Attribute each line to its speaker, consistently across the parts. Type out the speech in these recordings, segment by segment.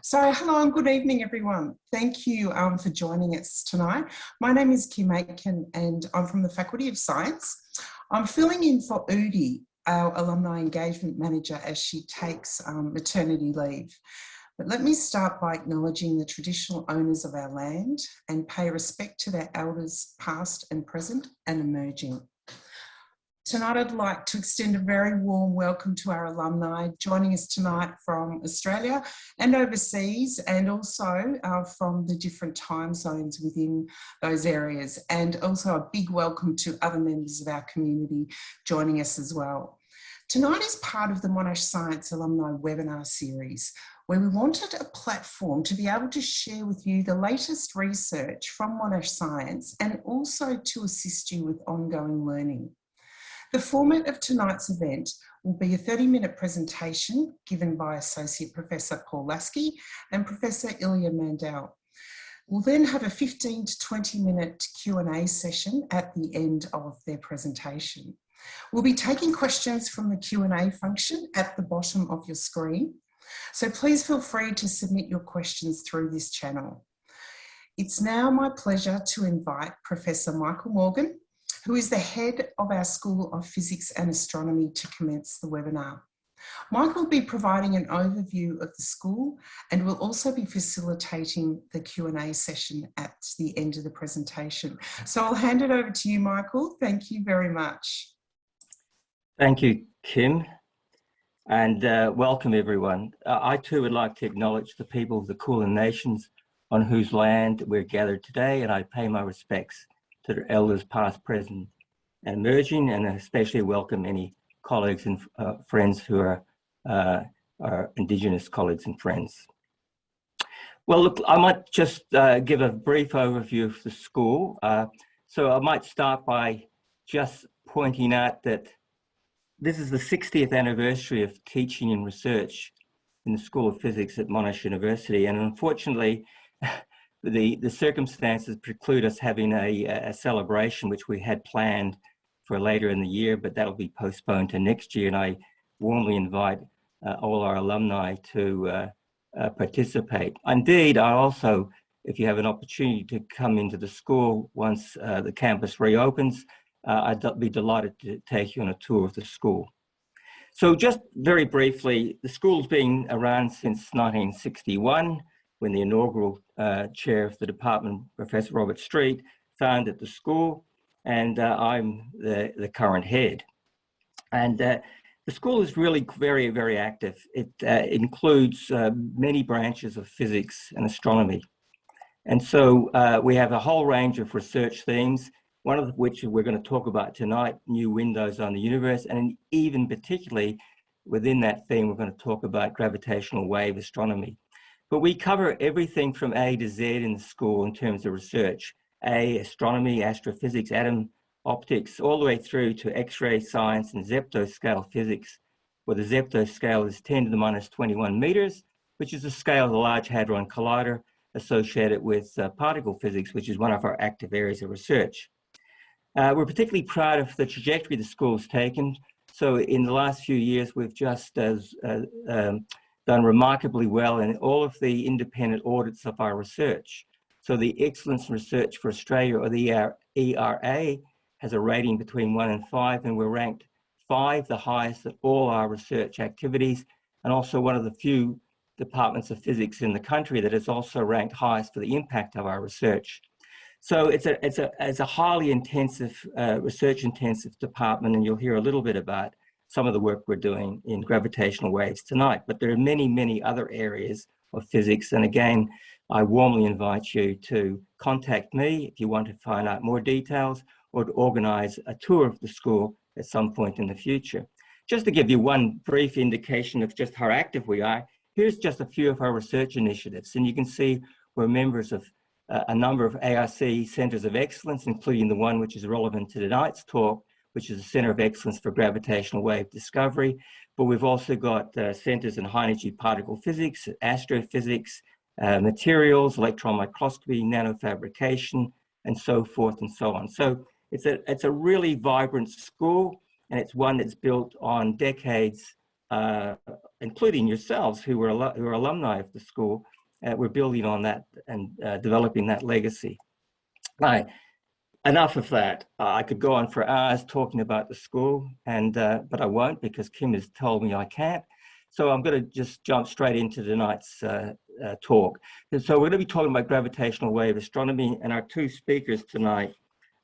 Speaker 1: So hello and good evening, everyone. Thank you for joining us tonight. My name is Kim Aitken and I'm from the Faculty of Science. I'm filling in for Udi, our Alumni Engagement Manager, as she takes maternity leave. But let me start by acknowledging the traditional owners of our land and pay respect to their elders past and present and emerging. Tonight, I'd like to extend a very warm welcome to our alumni joining us tonight from Australia and overseas, and also from the different time zones within those areas. And also a big welcome to other members of our community joining us as well. Tonight is part of the Monash Science Alumni webinar series, where we wanted a platform to be able to share with you the latest research from Monash Science and also to assist you with ongoing learning. The format of tonight's event will be a 30-minute presentation given by Associate Professor Paul Lasky and Professor Ilya Mandel. We'll then have a 15 to 20-minute Q&A session at the end of their presentation. We'll be taking questions from the Q&A function at the bottom of your screen, so please feel free to submit your questions through this channel. It's now my pleasure to invite Professor Michael Morgan, who is the head of our School of Physics and Astronomy, to commence the webinar. Michael will be providing an overview of the school and will also be facilitating the Q&A session at the end of the presentation. So I'll hand it over to you, Michael. Thank you very much.
Speaker 2: Thank you, Kim, and welcome everyone. I too would like to acknowledge the people of the Kulin Nations on whose land we're gathered today, and I pay my respects to their elders past, present and emerging, and especially welcome any colleagues and friends who are Indigenous colleagues and friends. Well, look, I might just give a brief overview of the school. So I might start by just pointing out that this is the 60th anniversary of teaching and research in the School of Physics at Monash University, and unfortunately, the circumstances preclude us having a celebration which we had planned for later in the year, but that'll be postponed to next year. And I warmly invite all our alumni to participate. Indeed, I also, if you have an opportunity to come into the school once the campus reopens, I'd be delighted to take you on a tour of the school. So just very briefly, the school's been around since 1961, when the inaugural chair of the department, Professor Robert Street, founded the school, and I'm the current head. And the school is really very, very active. It includes many branches of physics and astronomy. And so we have a whole range of research themes, one of which we're going to talk about tonight, new windows on the universe, and even particularly within that theme, we're going to talk about gravitational wave astronomy. But we cover everything from A to Z in the school in terms of research. A, astronomy, astrophysics, atom optics, all the way through to X-ray science and zeptoscale physics, where the zeptoscale is 10 to the minus 21 meters, which is the scale of the Large Hadron Collider associated with particle physics, which is one of our active areas of research. We're particularly proud of the trajectory the school's taken. So in the last few years, we've just done remarkably well in all of the independent audits of our research. So the Excellence in Research for Australia, or the ERA, has a rating between 1 and 5, and we're ranked 5, the highest at all our research activities, and also one of the few departments of physics in the country that is also ranked highest for the impact of our research. So it's a highly intensive, research-intensive department, and you'll hear a little bit about some of the work we're doing in gravitational waves tonight, but there are many, many other areas of physics. And again, I warmly invite you to contact me if you want to find out more details or to organize a tour of the school at some point in the future. Just to give you one brief indication of just how active we are, here's just a few of our research initiatives. And you can see we're members of a number of ARC Centers of Excellence, including the one which is relevant to tonight's talk, which is the Center of Excellence for Gravitational Wave Discovery. But we've also got centers in high energy particle physics, astrophysics, materials, electron microscopy, nanofabrication, and so forth and so on. So it's a really vibrant school, and it's one that's built on decades including yourselves who are alumni of the school, we're building on that and developing that legacy. Right. Enough of that. I could go on for hours talking about the school, but I won't, because Kim has told me I can't. So I'm going to just jump straight into tonight's talk. And so we're going to be talking about gravitational wave astronomy, and our two speakers tonight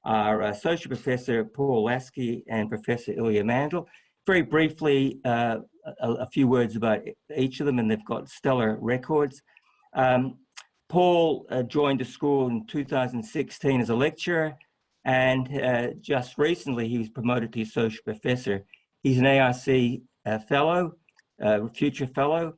Speaker 2: are Associate Professor Paul Lasky and Professor Ilya Mandel. Very briefly, a few words about each of them, and they've got stellar records. Paul joined the school in 2016 as a lecturer, and just recently he was promoted to Associate Professor. He's an ARC Fellow, Future Fellow.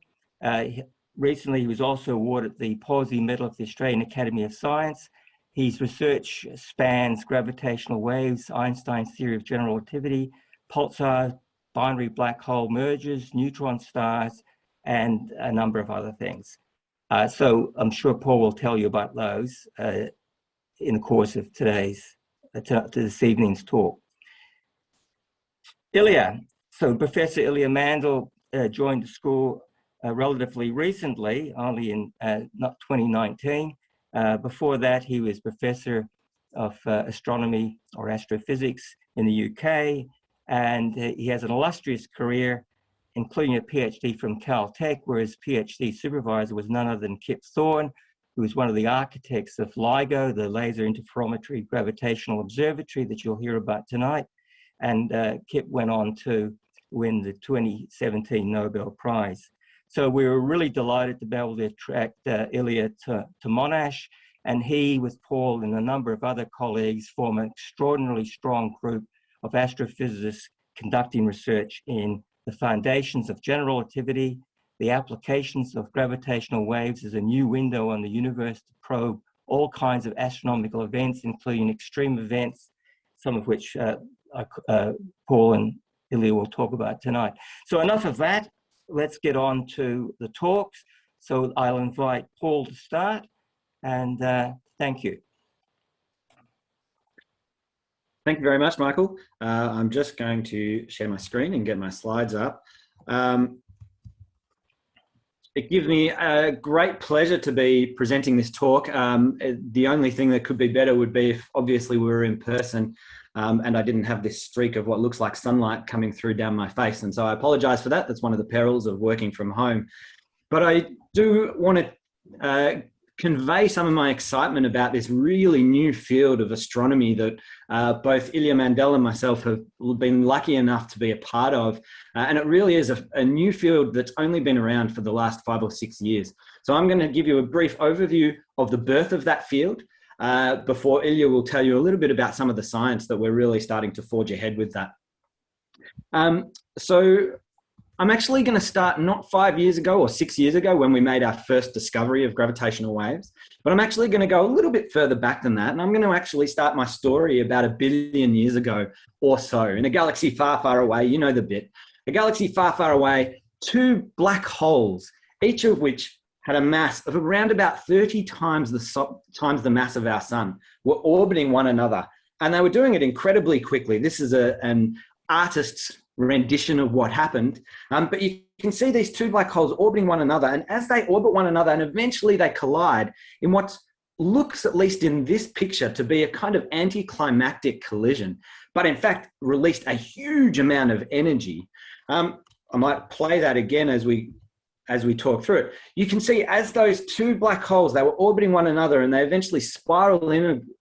Speaker 2: Recently he was also awarded the Pawsey Medal of the Australian Academy of Science. His research spans gravitational waves, Einstein's theory of general relativity, pulsars, binary black hole mergers, neutron stars, and a number of other things. So I'm sure Paul will tell you about those in the course of this evening's talk. Ilya, so Professor Ilya Mandel joined the school relatively recently, only in not 2019. Before that, he was Professor of Astronomy or Astrophysics in the UK, and he has an illustrious career, including a PhD from Caltech, where his PhD supervisor was none other than Kip Thorne, who was one of the architects of Ligo, the Laser Interferometry Gravitational Observatory that you'll hear about tonight. And Kip went on to win the 2017 Nobel Prize. So we were really delighted to be able to attract Ilya to Monash, and he, with Paul and a number of other colleagues, form an extraordinarily strong group of astrophysicists conducting research in the foundations of general relativity, the applications of gravitational waves as a new window on the universe to probe all kinds of astronomical events, including extreme events, some of which Paul and Ilya will talk about tonight. So enough of that. Let's get on to the talks. So I'll invite Paul to start, and thank you.
Speaker 3: Thank you very much, Michael. I'm just going to share my screen and get my slides up. It gives me a great pleasure to be presenting this talk. The only thing that could be better would be if obviously we were in person and I didn't have this streak of what looks like sunlight coming through down my face. And so I apologize for that. That's one of the perils of working from home. But I do want to convey some of my excitement about this really new field of astronomy that both Ilya Mandel and myself have been lucky enough to be a part of. And it really is a new field that's only been around for the last 5 or 6 years. So I'm going to give you a brief overview of the birth of that field before Ilya will tell you a little bit about some of the science that we're really starting to forge ahead with that. So I'm actually going to start not 5 years ago or 6 years ago when we made our first discovery of gravitational waves, but I'm actually going to go a little bit further back than that. And I'm going to actually start my story about 1 billion years ago or so in a galaxy far, far away. You know the bit. A galaxy far, far away, 2 black holes, each of which had a mass of around about 30 times the mass of our sun, were orbiting one another. And they were doing it incredibly quickly. This is an artist's rendition of what happened. But you can see these 2 black holes orbiting one another. And as they orbit one another and eventually they collide in what looks, at least in this picture, to be a kind of anticlimactic collision, but in fact released a huge amount of energy. I might play that again as we talk through it. You can see as those 2 black holes, they were orbiting one another and they eventually spiral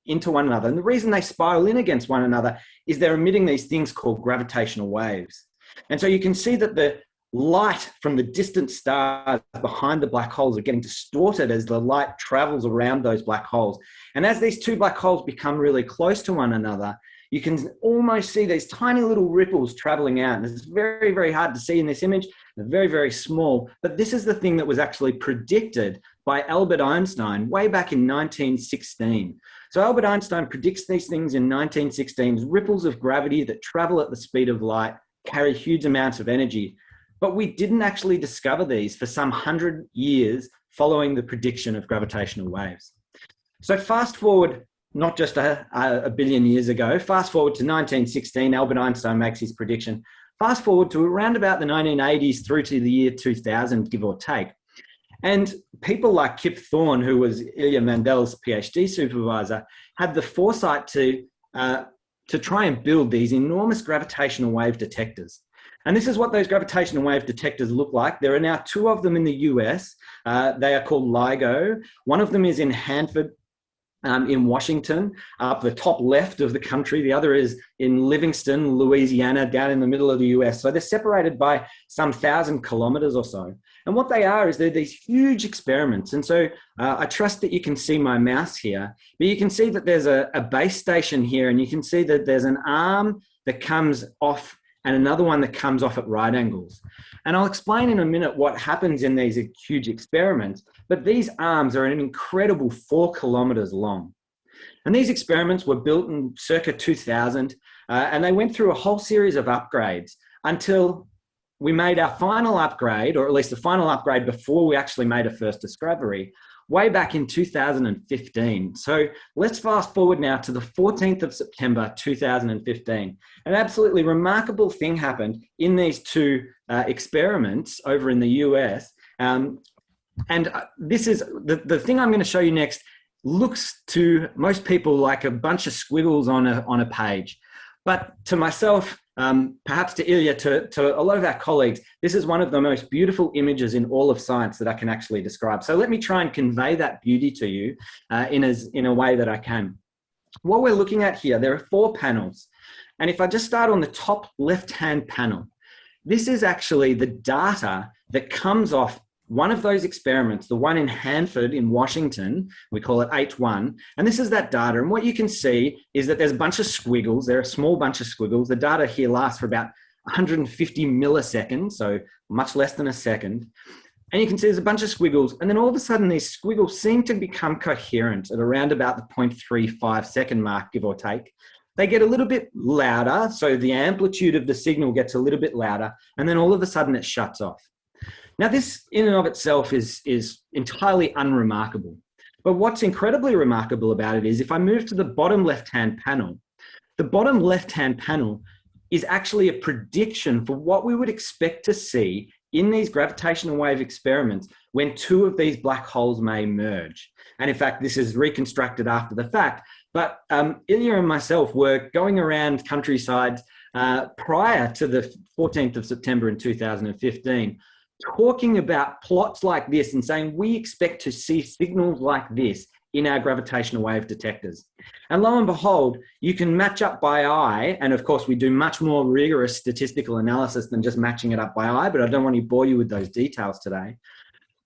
Speaker 3: into one another. And the reason they spiral in against one another is they're emitting these things called gravitational waves. And so you can see that the light from the distant stars behind the black holes are getting distorted as the light travels around those black holes. And as these 2 black holes become really close to one another, you can almost see these tiny little ripples traveling out. And it's very, very hard to see in this image. They're very, very small. But this is the thing that was actually predicted by Albert Einstein way back in 1916. So Albert Einstein predicts these things in 1916, ripples of gravity that travel at the speed of light, carry huge amounts of energy. But we didn't actually discover these for some 100 years following the prediction of gravitational waves. So fast forward, not just a billion years ago, fast forward to 1916, Albert Einstein makes his prediction. Fast forward to around about the 1980s through to the year 2000, give or take. And people like Kip Thorne, who was Ilya Mandel's PhD supervisor, had the foresight to try and build these enormous gravitational wave detectors. And this is what those gravitational wave detectors look like. There are now 2 of them in the US. They are called Ligo. One of them is in Hanford, in Washington, up the top left of the country. The other is in Livingston, Louisiana, down in the middle of the US. So they're separated by some 1,000 kilometers or so. And what they are is they're these huge experiments. And so I trust that you can see my mouse here, but you can see that there's a base station here, and you can see that there's an arm that comes off and another one that comes off at right angles. And I'll explain in a minute what happens in these huge experiments, but these arms are an incredible 4 kilometers long. And these experiments were built in circa 2000, and they went through a whole series of upgrades until we made our final upgrade, or at least the final upgrade before we actually made a first discovery, way back in 2015. So let's fast forward now to the 14th of September, 2015. An absolutely remarkable thing happened in these 2 experiments over in the US. This is the thing I'm going to show you next looks to most people like a bunch of squiggles on a page. But to myself, perhaps to Ilya, to a lot of our colleagues, this is one of the most beautiful images in all of science that I can actually describe. So let me try and convey that beauty to you in a way that I can. What we're looking at here, there are 4 panels. And if I just start on the top left-hand panel, this is actually the data that comes off one of those experiments, the one in Hanford in Washington. We call it 8-1. And this is that data. And what you can see is that there's a bunch of squiggles. There are a small bunch of squiggles. The data here lasts for about 150 milliseconds, so much less than a second. And you can see there's a bunch of squiggles. And then all of a sudden, these squiggles seem to become coherent at around about the 0.35 second mark, give or take. They get a little bit louder. So the amplitude of the signal gets a little bit louder. And then all of a sudden, it shuts off. Now, this in and of itself is entirely unremarkable. But what's incredibly remarkable about it is if I move to the bottom left-hand panel, the bottom left-hand panel is actually a prediction for what we would expect to see in these gravitational wave experiments when 2 of these black holes may merge. And in fact, this is reconstructed after the fact. But Ilya and myself were going around countryside prior to the 14th of September in 2015, talking about plots like this and saying we expect to see signals like this in our gravitational wave detectors. And lo and behold, you can match up by eye. And of course, we do much more rigorous statistical analysis than just matching it up by eye, but I don't want to bore you with those details today.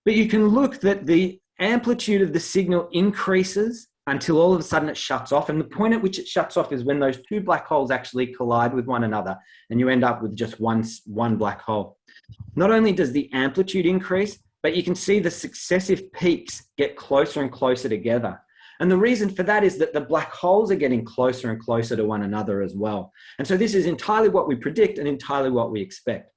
Speaker 3: But you can look that the amplitude of the signal increases until all of a sudden it shuts off. And the point at which it shuts off is when those 2 black holes actually collide with one another, and you end up with just one black hole. Not only does the amplitude increase, but you can see the successive peaks get closer and closer together. And the reason for that is that the black holes are getting closer and closer to one another as well. And so this is entirely what we predict and entirely what we expect.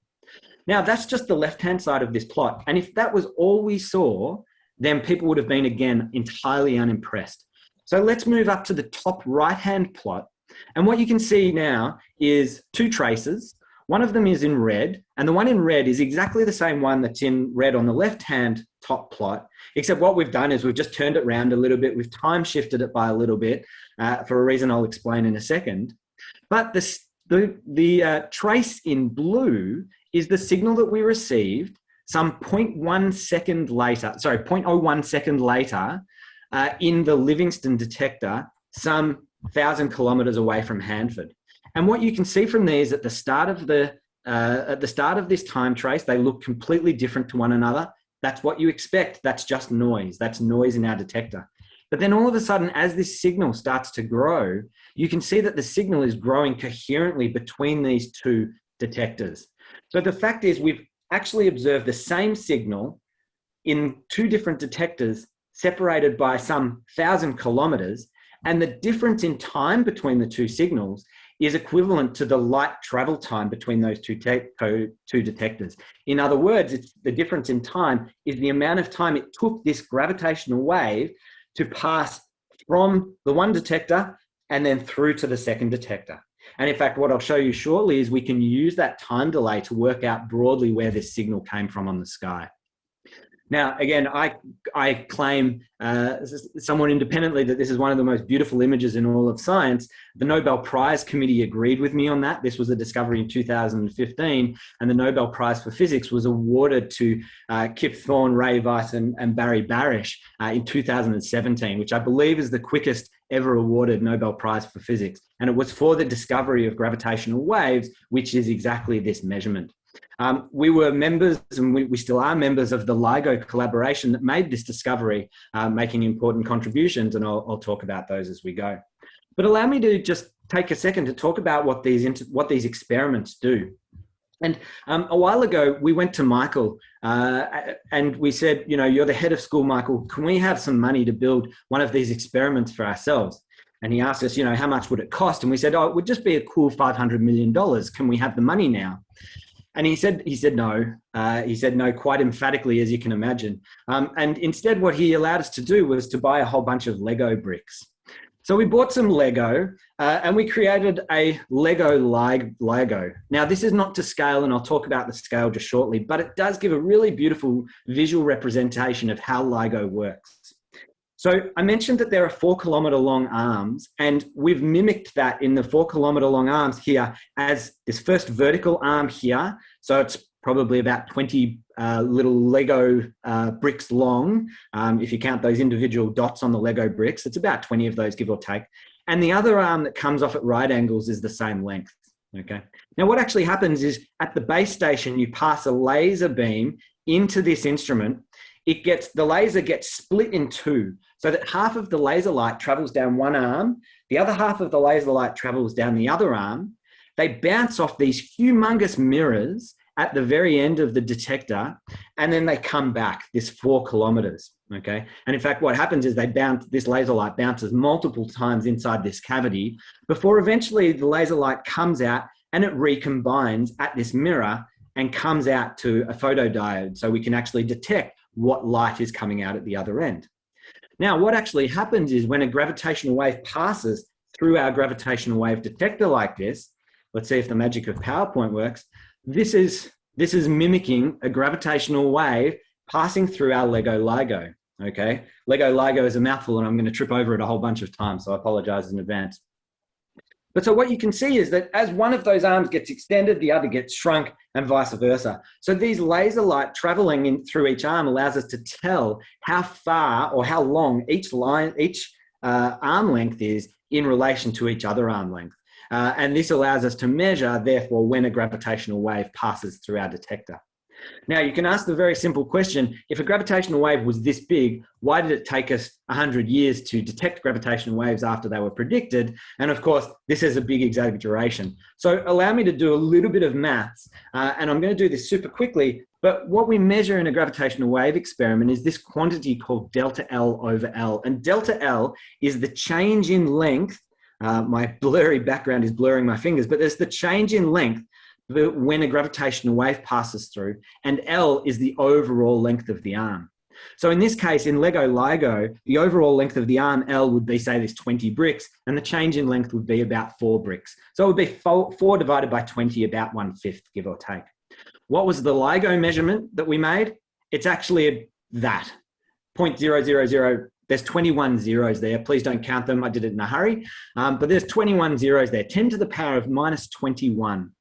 Speaker 3: Now, that's just the left-hand side of this plot. And if that was all we saw, then people would have been, again, entirely unimpressed. So let's move up to the top right-hand plot. And what you can see now is 2 traces. One of them is in red, and the one in red is exactly the same one that's in red on the left-hand top plot, except what we've done is we've just turned it around a little bit. We've time shifted it by a little bit for a reason I'll explain in a second. But the trace in blue is the signal that we received some 0.01 second later in the Livingston detector, some 1,000 kilometers away from Hanford. And what you can see from these at the start of this time trace, they look completely different to one another. That's what you expect. That's just noise. That's noise in our detector. But then all of a sudden, as this signal starts to grow, you can see that the signal is growing coherently between these 2 detectors. So the fact is we've actually observed the same signal in 2 different detectors separated by some 1,000 kilometers, and the difference in time between the 2 signals is equivalent to the light travel time between those two detectors. In other words, it's the difference in time is the amount of time it took this gravitational wave to pass from the one detector and then through to the second detector. And in fact, what I'll show you shortly is we can use that time delay to work out broadly where this signal came from on the sky. Now, again, I claim somewhat independently that this is one of the most beautiful images in all of science. The Nobel Prize committee agreed with me on that. This was a discovery in 2015, and the Nobel Prize for Physics was awarded to Kip Thorne, Ray Weiss, and Barry Barish in 2017, which I believe is the quickest ever awarded Nobel Prize for Physics. And it was for the discovery of gravitational waves, which is exactly this measurement. We were members, and we still are members of the Ligo collaboration that made this discovery, making important contributions, and I'll talk about those as we go. But allow me to just take a second to talk about what these experiments do. And a while ago, we went to Michael and we said, you know, you're the head of school, Michael, can we have some money to build one of these experiments for ourselves? And he asked us, you know, how much would it cost? And we said, oh, it would just be a cool $500 million. Can we have the money now? And he said no. He said no quite emphatically, as you can imagine. And instead, what he allowed us to do was to buy a whole bunch of Lego bricks. So we bought some Lego and we created a Lego Ligo. Now, this is not to scale, and I'll talk about the scale just shortly, but it does give a really beautiful visual representation of how Ligo works. So I mentioned that there are 4 kilometer long arms, and we've mimicked that in the 4 kilometer long arms here as this first vertical arm here. So it's probably about 20 little Lego bricks long. If you count those individual dots on the Lego bricks, it's about 20 of those, give or take. And the other arm that comes off at right angles is the same length. Okay. Now what actually happens is at the base station, you pass a laser beam into this instrument. The laser gets split in two, so that half of the laser light travels down one arm, the other half of the laser light travels down the other arm. They bounce off these humongous mirrors at the very end of the detector, and then they come back, this 4 kilometers, okay? And in fact, what happens is this laser light bounces multiple times inside this cavity before eventually the laser light comes out and it recombines at this mirror and comes out to a photodiode, so we can actually detect what light is coming out at the other end. Now, what actually happens is when a gravitational wave passes through our gravitational wave detector like this, let's see if the magic of PowerPoint works, this is mimicking a gravitational wave passing through our Lego Ligo, okay? Lego Ligo is a mouthful and I'm going to trip over it a whole bunch of times, so I apologize in advance. But so what you can see is that as one of those arms gets extended, the other gets shrunk and vice versa. So these laser light traveling through each arm allows us to tell how far or how long each arm length is in relation to each other arm length. And this allows us to measure, therefore, when a gravitational wave passes through our detector. Now, you can ask the very simple question, if a gravitational wave was this big, why did it take us 100 years to detect gravitational waves after they were predicted? And of course, this is a big exaggeration. So allow me to do a little bit of maths, and I'm going to do this super quickly, but what we measure in a gravitational wave experiment is this quantity called delta L over L. And delta L is the change in length. My blurry background is blurring my fingers, but there's the change in length when a gravitational wave passes through, and L is the overall length of the arm. So in this case, in Lego Ligo, the overall length of the arm, L, would be, say, this 20 bricks, and the change in length would be about 4 bricks. So it would be 4 divided by 20, about 1/5, give or take. What was the Ligo measurement that we made? It's actually that, 0.000. There's 21 zeros there. Please don't count them. I did it in a hurry. But there's 21 zeros there, 10 to the power of minus 21.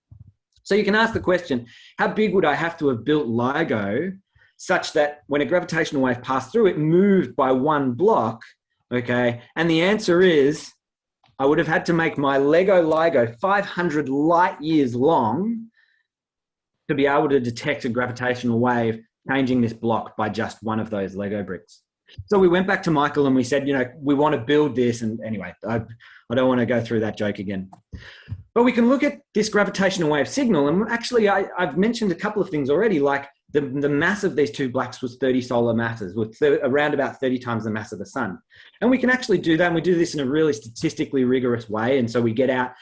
Speaker 3: So you can ask the question, how big would I have to have built Ligo such that when a gravitational wave passed through, it moved by 1 block, okay? And the answer is, I would have had to make my Lego Ligo 500 light years long to be able to detect a gravitational wave changing this block by just one of those Lego bricks. So we went back to Michael and we said, you know, we want to build this. And anyway, I don't want to go through that joke again. But we can look at this gravitational wave signal. And actually, I've mentioned a couple of things already, like the mass of these 2 blacks was 30 solar masses, with around about 30 times the mass of the sun. And we can actually do that. And we do this in a really statistically rigorous way. And so we get out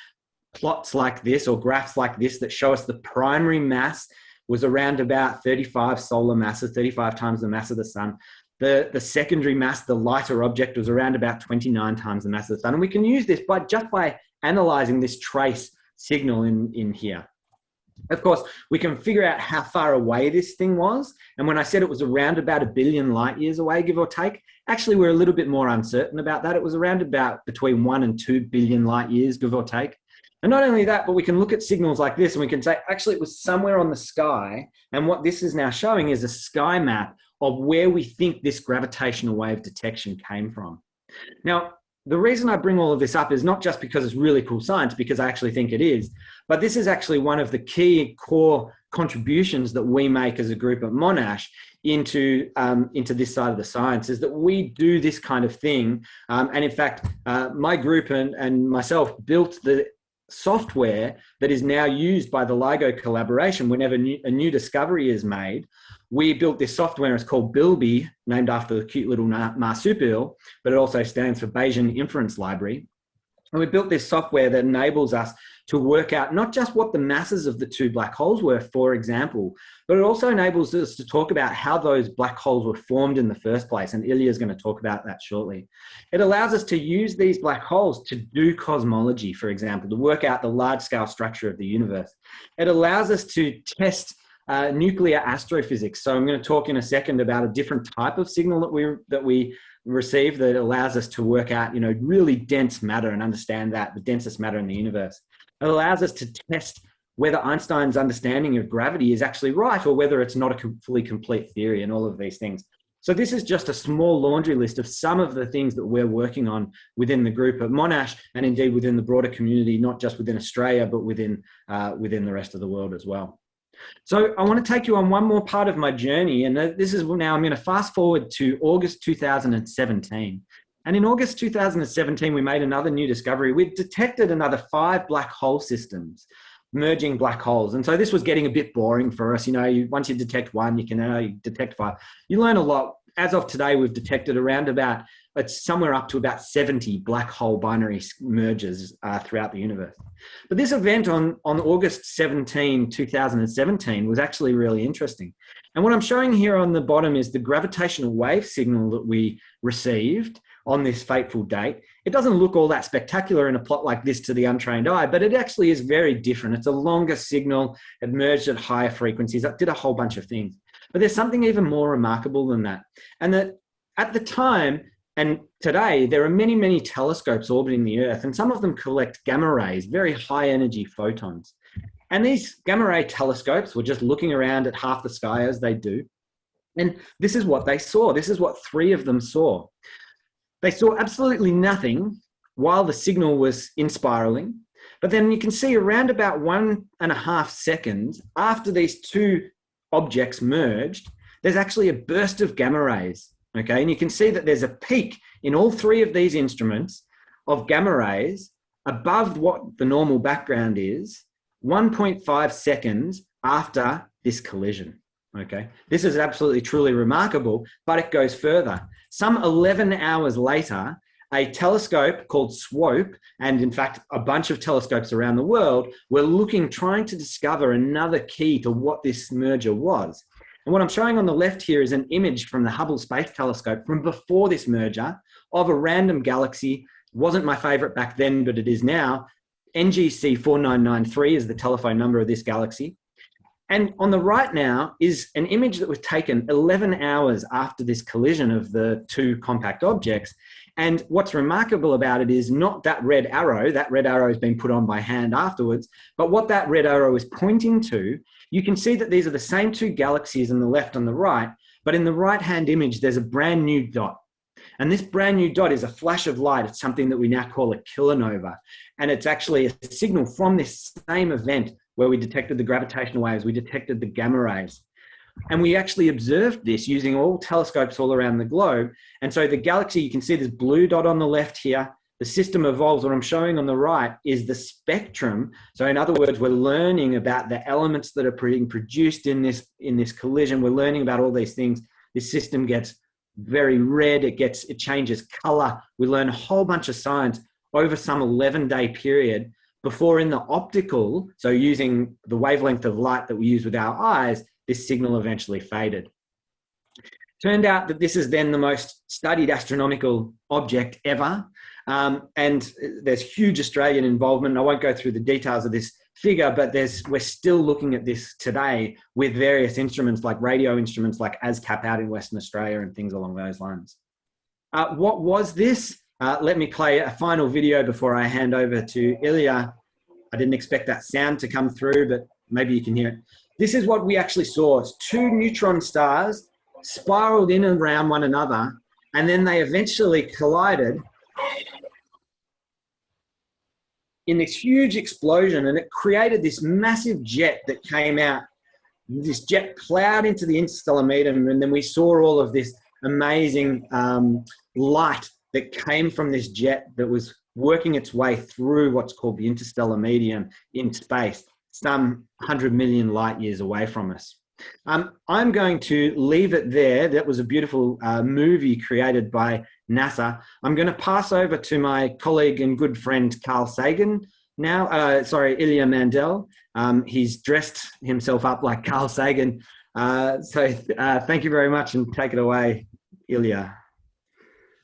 Speaker 3: plots like this or graphs like this that show us the primary mass was around about 35 solar masses, 35 times the mass of the sun. The secondary mass, the lighter object, was around about 29 times the mass of the sun. And we can use this just by analyzing this trace signal in here. Of course, we can figure out how far away this thing was. And when I said it was around about 1 billion light years away, give or take, actually we're a little bit more uncertain about that. It was around about between 1 and 2 billion light years, give or take. And not only that, but we can look at signals like this and we can say, actually, it was somewhere on the sky. And what this is now showing is a sky map of where we think this gravitational wave detection came from. Now, the reason I bring all of this up is not just because it's really cool science, because I actually think it is, but this is actually one of the key core contributions that we make as a group at Monash into this side of the science, is that we do this kind of thing. And in fact, my group and myself built the software that is now used by the Ligo collaboration whenever a new discovery is made. We built this software, it's called Bilby, named after the cute little marsupial, but it also stands for Bayesian Inference Library. And we built this software that enables us to work out not just what the masses of the two black holes were, for example, but it also enables us to talk about how those black holes were formed in the first place. And Ilya is going to talk about that shortly. It allows us to use these black holes to do cosmology, for example, to work out the large-scale structure of the universe. It allows us to test nuclear astrophysics. So I'm going to talk in a second about a different type of signal that we receive that allows us to work out, really dense matter and understand that, the densest matter in the universe. It allows us to test whether Einstein's understanding of gravity is actually right or whether it's not a fully complete theory and all of these things. So this is just a small laundry list of some of the things that we're working on within the group at Monash and indeed within the broader community, not just within Australia, but within the rest of the world as well. So I want to take you on one more part of my journey, and this is now I'm going to fast forward to August 2017. And in August 2017, we made another new discovery. We detected another 5 black hole systems, merging black holes. And so this was getting a bit boring for us. Once you detect one, you can now detect 5. You learn a lot. As of today, we've detected it's somewhere up to about 70 black hole binary mergers throughout the universe. But this event on August 17, 2017 was actually really interesting. And what I'm showing here on the bottom is the gravitational wave signal that we received on this fateful date. It doesn't look all that spectacular in a plot like this to the untrained eye, but it actually is very different. It's a longer signal. It merged at higher frequencies. It did a whole bunch of things. But there's something even more remarkable than that. And that at the time, and today, there are many, many telescopes orbiting the Earth, and some of them collect gamma rays, very high energy photons. And these gamma ray telescopes were just looking around at half the sky as they do. And this is what they saw. This is what 3 of them saw. They saw absolutely nothing while the signal was in spiraling. But then you can see around about 1.5 seconds after these 2 objects merged, there's actually a burst of gamma rays. Okay, and you can see that there's a peak in all 3 of these instruments of gamma rays above what the normal background is 1.5 seconds after this collision. Okay, this is absolutely truly remarkable, but it goes further. Some 11 hours later, a telescope called SWOPE, and in fact, a bunch of telescopes around the world, were trying to discover another key to what this merger was. And what I'm showing on the left here is an image from the Hubble Space Telescope from before this merger of a random galaxy. Wasn't my favorite back then, but it is now. NGC 4993 is the telephone number of this galaxy. And on the right now is an image that was taken 11 hours after this collision of the 2 compact objects. And what's remarkable about it is not that red arrow has been put on by hand afterwards, but what that red arrow is pointing to, you can see that these are the same 2 galaxies on the left and the right, but in the right-hand image, there's a brand new dot. And this brand new dot is a flash of light. It's something that we now call a kilonova. And it's actually a signal from this same event where we detected the gravitational waves, we detected the gamma rays. And we actually observed this using all telescopes all around the globe. And so the galaxy, you can see this blue dot on the left here. The system evolves. What I'm showing on the right is the spectrum. So in other words, we're learning about the elements that are being produced in this collision. We're learning about all these things. This system gets very red. It changes color. We learn a whole bunch of science over some 11-day period before in the optical, so using the wavelength of light that we use with our eyes, this signal eventually faded. Turned out that this is then the most studied astronomical object ever. And there's huge Australian involvement. I won't go through the details of this figure, but we're still looking at this today with various instruments like radio instruments like ASCAP out in Western Australia and things along those lines. What was this? Let me play a final video before I hand over to Ilya. I didn't expect that sound to come through, but maybe you can hear it. This is what we actually saw. It's two neutron stars spiraled in and around one another, and then they eventually collided in this huge explosion, and it created this massive jet that came out. This jet plowed into the interstellar medium, and then we saw all of this amazing light that came from this jet that was working its way through what's called the interstellar medium in space, some 100 million light years away from us. I'm going to leave it there. That was a beautiful movie created by NASA. I'm going to pass over to my colleague and good friend Carl Sagan now. Ilya Mandel. He's dressed himself up like Carl Sagan. Thank you very much, and take it away, Ilya.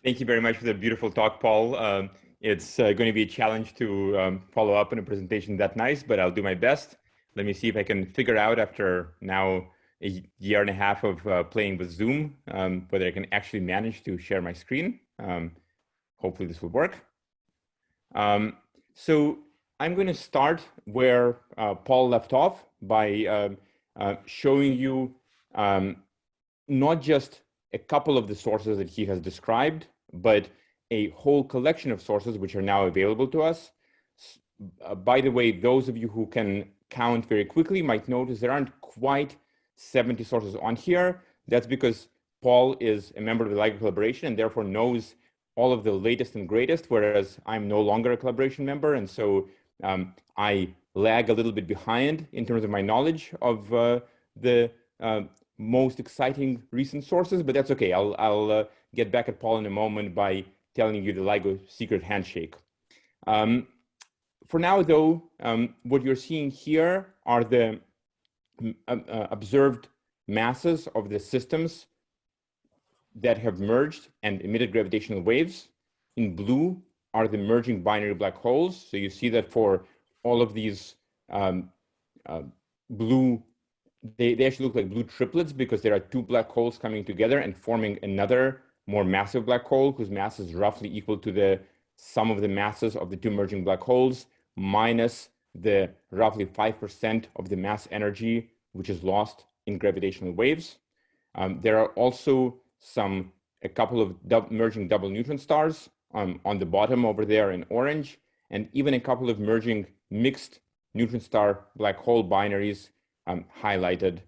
Speaker 4: Thank you very much for the beautiful talk, Paul. It's going to be a challenge to follow up on a presentation that nice, but I'll do my best. Let me see if I can figure out after now a year and a half of playing with Zoom, whether I can actually manage to share my screen. Hopefully this will work. So I'm going to start where Paul left off by showing you not just a couple of the sources that he has described, but a whole collection of sources which are now available to us. By the way, those of you who can count very quickly might notice there aren't quite 70 sources on here. That's because Paul is a member of the Ligo collaboration and therefore knows all of the latest and greatest, whereas I'm no longer a collaboration member. And so I lag a little bit behind in terms of my knowledge of the most exciting recent sources, but that's okay. I'll get back at Paul in a moment by telling you the LIGO secret handshake. For now, though, what you're seeing here are the observed masses of the systems that have merged and emitted gravitational waves. In blue are the merging binary black holes. So you see that for all of these blue, they actually look like blue triplets because there are two black holes coming together and forming another more massive black hole whose mass is roughly equal to the sum of the masses of the two merging black holes minus the roughly 5% of the mass energy which is lost in gravitational waves. There are also a couple of merging double neutron stars on the bottom over there in orange, and even a couple of merging mixed neutron star black hole binaries highlighted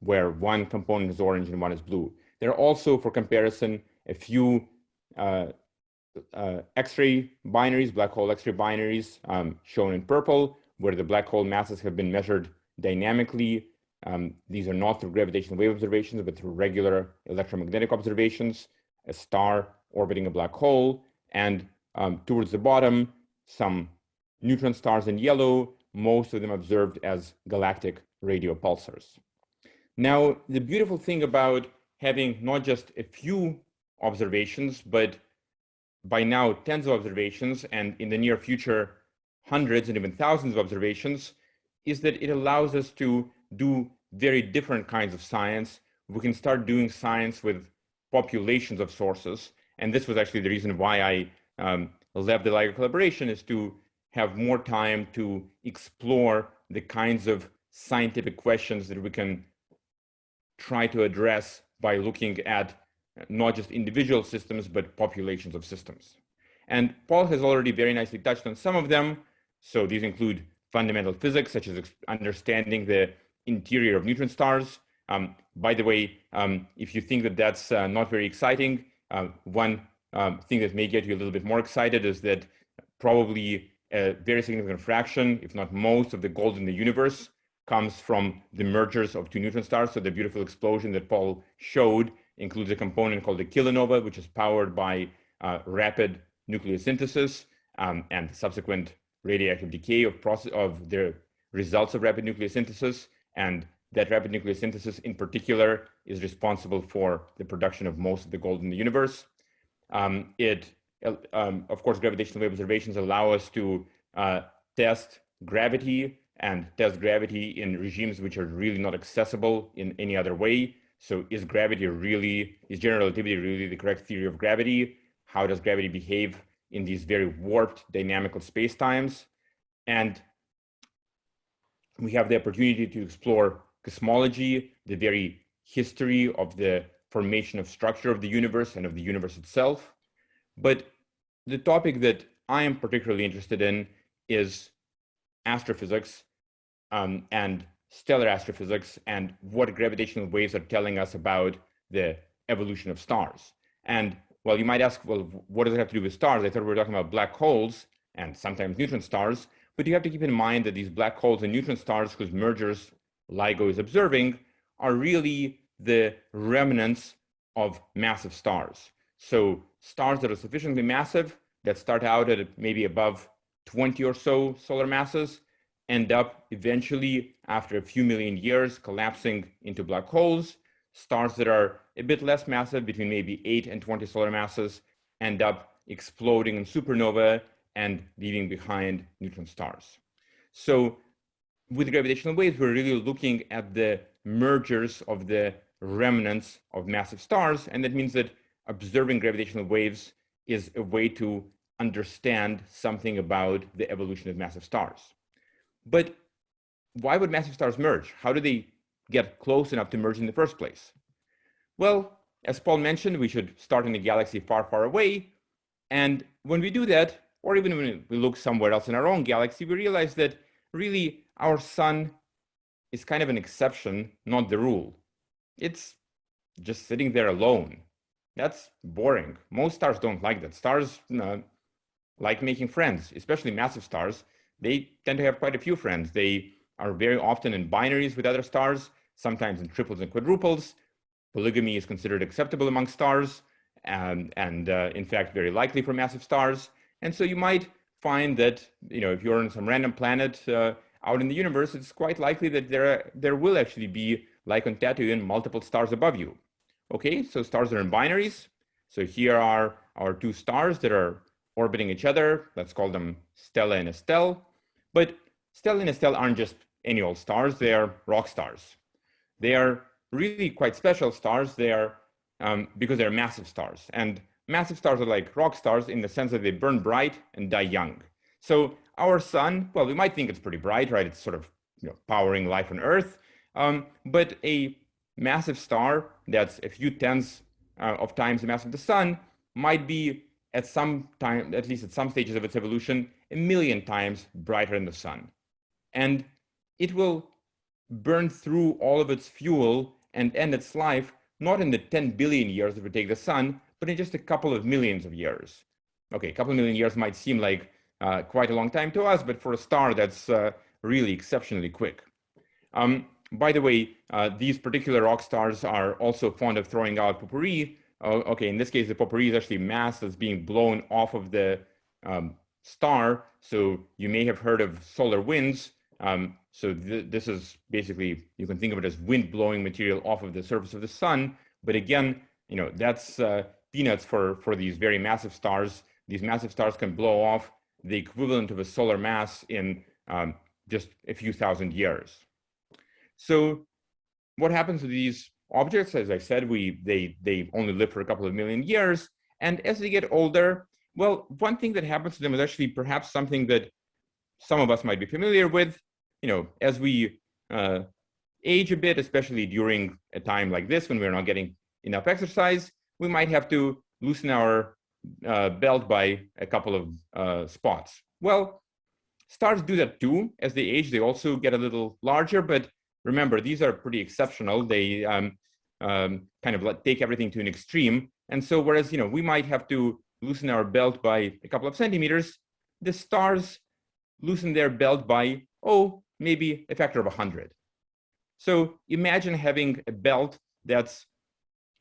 Speaker 4: where one component is orange and one is blue. There are also, for comparison, a few X-ray binaries, black hole X-ray binaries shown in purple, where the black hole masses have been measured dynamically. These are not through gravitational wave observations, but through regular electromagnetic observations, a star orbiting a black hole, and towards the bottom, some neutron stars in yellow, most of them observed as galactic radio pulsars. Now, the beautiful thing about having not just a few observations, but by now tens of observations, and in the near future, hundreds and even thousands of observations, is that it allows us to do very different kinds of science. We can start doing science with populations of sources. And this was actually the reason why I left the LIGO collaboration, is to have more time to explore the kinds of scientific questions that we can try to address by looking at not just individual systems, but populations of systems. And Paul has already very nicely touched on some of them. So these include fundamental physics, such as understanding the interior of neutron stars. By the way, if you think that that's not very exciting, one thing that may get you a little bit more excited is that probably a very significant fraction, if not most, of the gold in the universe comes from the mergers of two neutron stars. So the beautiful explosion that Paul showed includes a component called the kilonova, which is powered by rapid nucleosynthesis and subsequent radioactive decay of the results of rapid nucleosynthesis. And that rapid nucleosynthesis in particular is responsible for the production of most of the gold in the universe. It of course, gravitational wave observations allow us to test gravity and test gravity in regimes which are really not accessible in any other way. So is general relativity really the correct theory of gravity? How does gravity behave in these very warped dynamical spacetimes? And we have the opportunity to explore cosmology, the very history of the formation of structure of the universe and of the universe itself. But the topic that I am particularly interested in is astrophysics and stellar astrophysics and what gravitational waves are telling us about the evolution of stars. And well, you might ask, well, what does it have to do with stars? I thought we were talking about black holes and sometimes neutron stars, but you have to keep in mind that these black holes and neutron stars, whose mergers LIGO is observing, are really the remnants of massive stars. So stars that are sufficiently massive, that start out at maybe above 20 or so solar masses, end up eventually, after a few million years, collapsing into black holes. Stars that are a bit less massive, between maybe 8 and 20 solar masses, end up exploding in supernovae and leaving behind neutron stars. So with gravitational waves, we're really looking at the mergers of the remnants of massive stars, and that means that observing gravitational waves is a way to understand something about the evolution of massive stars. But why would massive stars merge? How do they get close enough to merge in the first place? Well, as Paul mentioned, we should start in a galaxy far, far away. And when we do that, or even when we look somewhere else in our own galaxy, we realize that really our sun is kind of an exception, not the rule. It's just sitting there alone. That's boring. Most stars don't like that. Stars like making friends, especially massive stars. They tend to have quite a few friends. They are very often in binaries with other stars, sometimes in triples and quadruples. Polygamy is considered acceptable among stars, and in fact, very likely for massive stars. And so you might find that, if you're on some random planet out in the universe, it's quite likely that there will actually be, like on Tatooine, multiple stars above you. Okay, so stars are in binaries. So here are our two stars that are orbiting each other. Let's call them Stella and Estelle. But Stella and Estelle aren't just any old stars. They are rock stars. They are really quite special stars. They are because they're massive stars. And massive stars are like rock stars in the sense that they burn bright and die young. So our sun, well, we might think it's pretty bright, right? It's sort of powering life on Earth. But a massive star that's a few tens of times the mass of the sun might be at some time, at least at some stages of its evolution, 1 million times brighter than the sun. And it will burn through all of its fuel and end its life, not in the 10 billion years that would take the sun, but in just a couple of millions of years. Okay, a couple of million years might seem like quite a long time to us, but for a star, that's really exceptionally quick. By the way, these particular rock stars are also fond of throwing out potpourri. Okay, in this case, the potpourri is actually mass that's being blown off of the star. So you may have heard of solar winds. This is basically, you can think of it as wind blowing material off of the surface of the sun. But again, that's peanuts for these very massive stars. These massive stars can blow off the equivalent of a solar mass in just a few thousand years. So what happens to these objects? As I said, they only live for a couple of million years. And as they get older, well, one thing that happens to them is actually perhaps something that some of us might be familiar with. As we age a bit, especially during a time like this when we're not getting enough exercise, we might have to loosen our belt by a couple of spots. Well, stars do that too. As they age, they also get a little larger, but remember, these are pretty exceptional. They kind of take everything to an extreme. And so whereas, we might have to loosen our belt by a couple of centimeters, the stars loosen their belt by, maybe a factor of 100. So imagine having a belt that's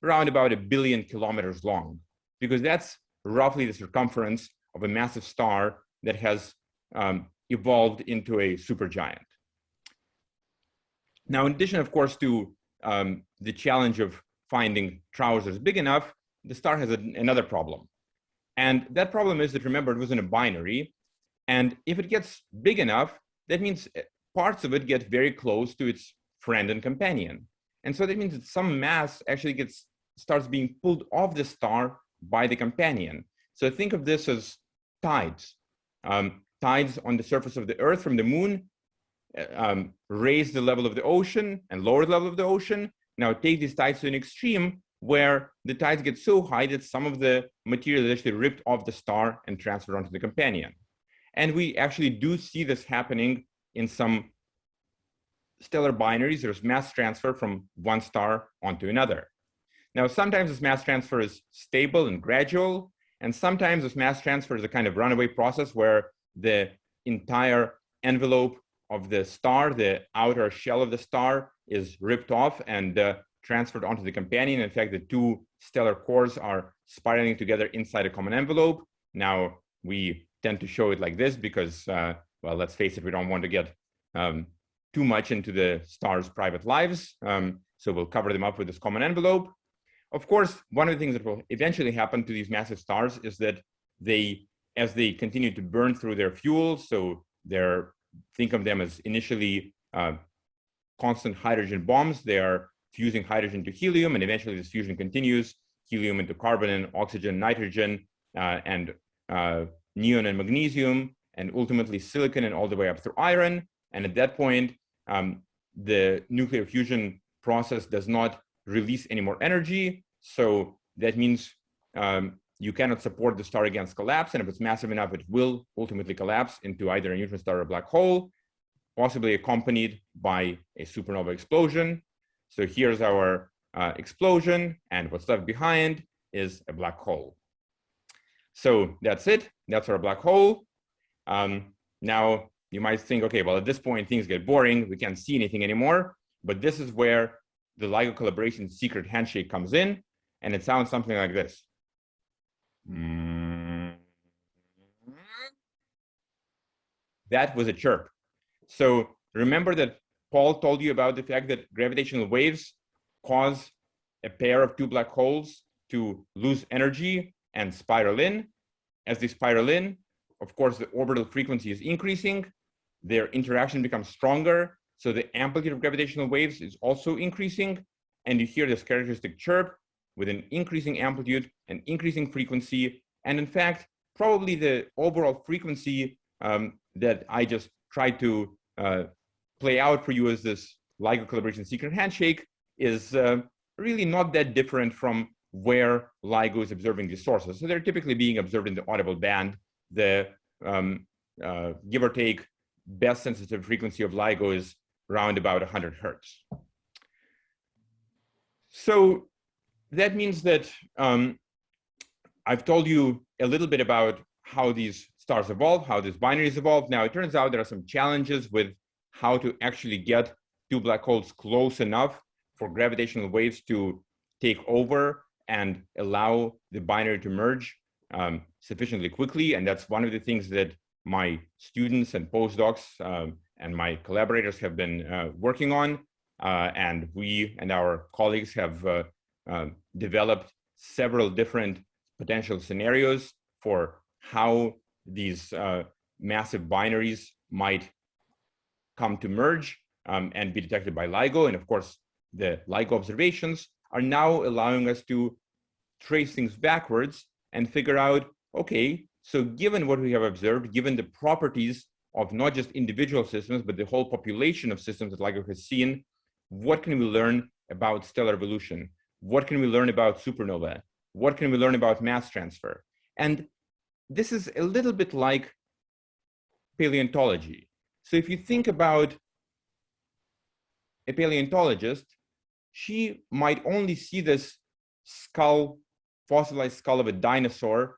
Speaker 4: around about 1 billion kilometers long, because that's roughly the circumference of a massive star that has evolved into a supergiant. Now, in addition, of course, to the challenge of finding trousers big enough, the star has another problem. And that problem is that, remember, it was in a binary. And if it gets big enough, that means parts of it get very close to its friend and companion. And so that means that some mass actually starts being pulled off the star by the companion. So think of this as tides. Tides on the surface of the Earth from the moon raise the level of the ocean and lower the level of the ocean. Now take these tides to an extreme where the tides get so high that some of the material is actually ripped off the star and transferred onto the companion. And we actually do see this happening in some stellar binaries. There's mass transfer from one star onto another. Now, sometimes this mass transfer is stable and gradual, and sometimes this mass transfer is a kind of runaway process where the entire envelope of the star, the outer shell of the star, is ripped off and transferred onto the companion. In fact, the two stellar cores are spiraling together inside a common envelope. Now, we tend to show it like this because, well, let's face it, we don't want to get too much into the stars' private lives. So we'll cover them up with this common envelope. Of course, one of the things that will eventually happen to these massive stars is that as they continue to burn through their fuel, so think of them as initially constant hydrogen bombs. They are fusing hydrogen to helium, and eventually this fusion continues, helium into carbon and oxygen, nitrogen, and neon and magnesium, and ultimately silicon and all the way up through iron. And at that point, the nuclear fusion process does not release any more energy. So that means you cannot support the star against collapse. And if it's massive enough, it will ultimately collapse into either a neutron star or a black hole, possibly accompanied by a supernova explosion. So here's our explosion, and what's left behind is a black hole. So that's it. That's our black hole. Now, you might think, okay, well, at this point, things get boring. We can't see anything anymore. But this is where the LIGO collaboration secret handshake comes in, and it sounds something like this. That was a chirp. So remember that Paul told you about the fact that gravitational waves cause a pair of two black holes to lose energy and spiral in. As they spiral in, of course, the orbital frequency is increasing. Their interaction becomes stronger. So the amplitude of gravitational waves is also increasing. And you hear this characteristic chirp with an increasing amplitude and increasing frequency. And in fact, probably the overall frequency that I just tried to play out for you as this LIGO collaboration secret handshake is really not that different from where LIGO is observing these sources. So they're typically being observed in the audible band. The give or take best sensitive frequency of LIGO is around about 100 hertz. So that means that I've told you a little bit about how these stars evolve, how these binaries evolve. Now, it turns out there are some challenges with how to actually get two black holes close enough for gravitational waves to take over and allow the binary to merge sufficiently quickly. And that's one of the things that my students and postdocs and my collaborators have been working on. And we and our colleagues have developed several different potential scenarios for how these massive binaries might come to merge and be detected by LIGO. And of course, the LIGO observations are now allowing us to trace things backwards and figure out, okay, so given what we have observed, given the properties of not just individual systems, but the whole population of systems that LIGO has seen, what can we learn about stellar evolution? What can we learn about supernovae? What can we learn about mass transfer? And this is a little bit like paleontology. So if you think about a paleontologist, she might only see this skull, fossilized skull of a dinosaur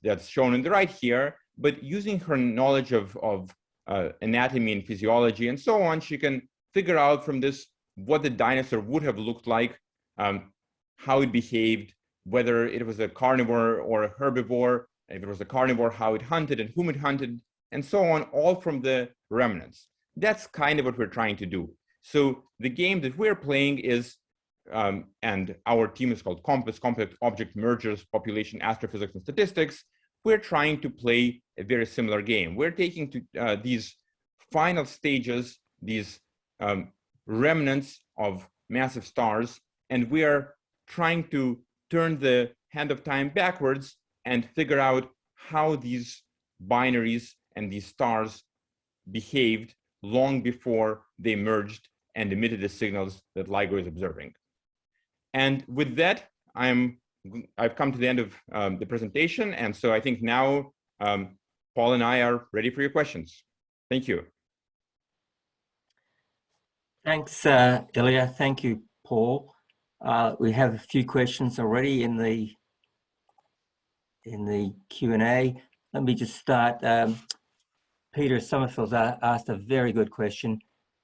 Speaker 4: that's shown on the right here, but using her knowledge of anatomy and physiology and so on, she can figure out from this what the dinosaur would have looked like, how it behaved, whether it was a carnivore or a herbivore, if it was a carnivore, how it hunted and whom it hunted, and so on, all from the remnants. That's kind of what we're trying to do. So the game that we're playing is and our team is called COMPAS, Complex Object Mergers, Population, Astrophysics, and Statistics. We're trying to play a very similar game. We're taking to these final stages, these remnants of massive stars, and we are trying to turn the hand of time backwards and figure out how these binaries and these stars behaved long before they merged and emitted the signals that LIGO is observing. And with that, I've come to the end of the presentation, and so I think now Paul and I are ready for your questions. Thank you.
Speaker 2: Thanks, Ilya. Thank you, Paul. We have a few questions already in the Q&A. Let me just start. Peter Sommerfield's asked a very good question.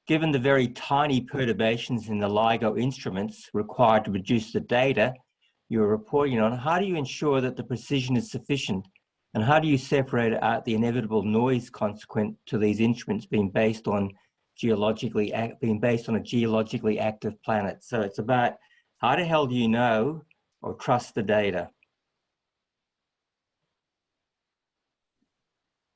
Speaker 2: Given the very tiny perturbations in the LIGO instruments required to produce the data you're reporting on, how do you ensure that the precision is sufficient? And how do you separate out the inevitable noise consequent to these instruments being based on a geologically active planet? So it's about how the hell do you know or trust the data?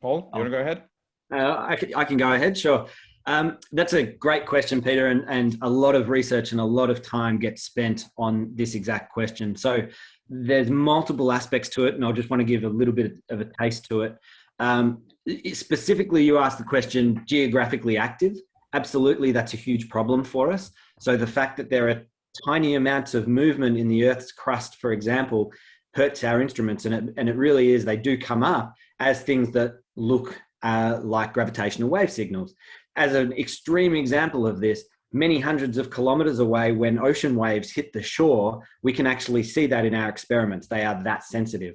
Speaker 4: Paul, you want to go ahead?
Speaker 3: I can go ahead, sure. That's a great question, Peter, and a lot of research and a lot of time gets spent on this exact question. So there's multiple aspects to it, and I'll just want to give a little bit of a taste to it. Specifically, you asked the question, geographically active. Absolutely, that's a huge problem for us. So the fact that there are tiny amounts of movement in the Earth's crust, for example, hurts our instruments, and it really is, they do come up as things that look like gravitational wave signals. As an extreme example of this, many hundreds of kilometers away, when ocean waves hit the shore, we can actually see that in our experiments. They are that sensitive.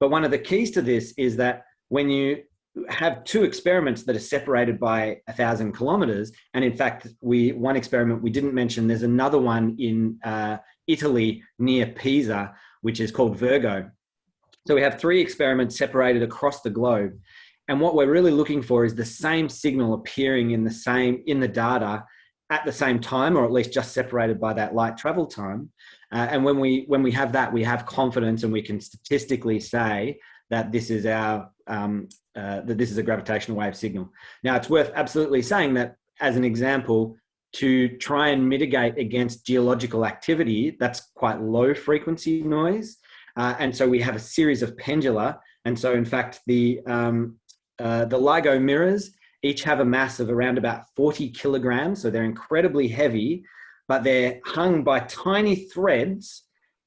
Speaker 3: But one of the keys to this is that when you have two experiments that are separated by 1,000 kilometers, and in fact, one experiment we didn't mention, there's another one in Italy near Pisa, which is called Virgo. So we have 3 experiments separated across the globe. And what we're really looking for is the same signal appearing in the data at the same time, or at least just separated by that light travel time. And when we have that, we have confidence, and we can statistically say that this is a gravitational wave signal. Now, it's worth absolutely saying that as an example, to try and mitigate against geological activity, that's quite low frequency noise. And so we have a series of pendula. And so in fact, the LIGO mirrors each have a mass of around about 40 kilograms. So they're incredibly heavy, but they're hung by tiny threads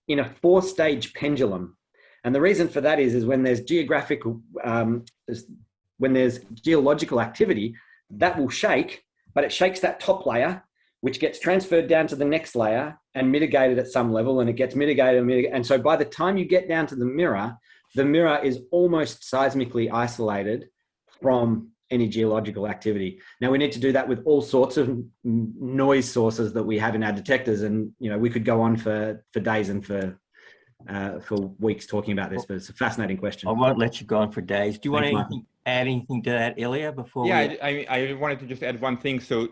Speaker 3: in a 4-stage pendulum. And the reason for that is when there's geological activity, that will shake, but it shakes that top layer, which gets transferred down to the next layer and mitigated at some level, and it gets mitigated. And so by the time you get down to the mirror is almost seismically isolated from any geological activity. Now, we need to do that with all sorts of noise sources that we have in our detectors, and we could go on for days and for weeks talking about this, but it's a fascinating question.
Speaker 2: I won't let you go on for days. Do you want to add anything to that, Ilya, before?
Speaker 4: Yeah, I wanted to just add one thing. So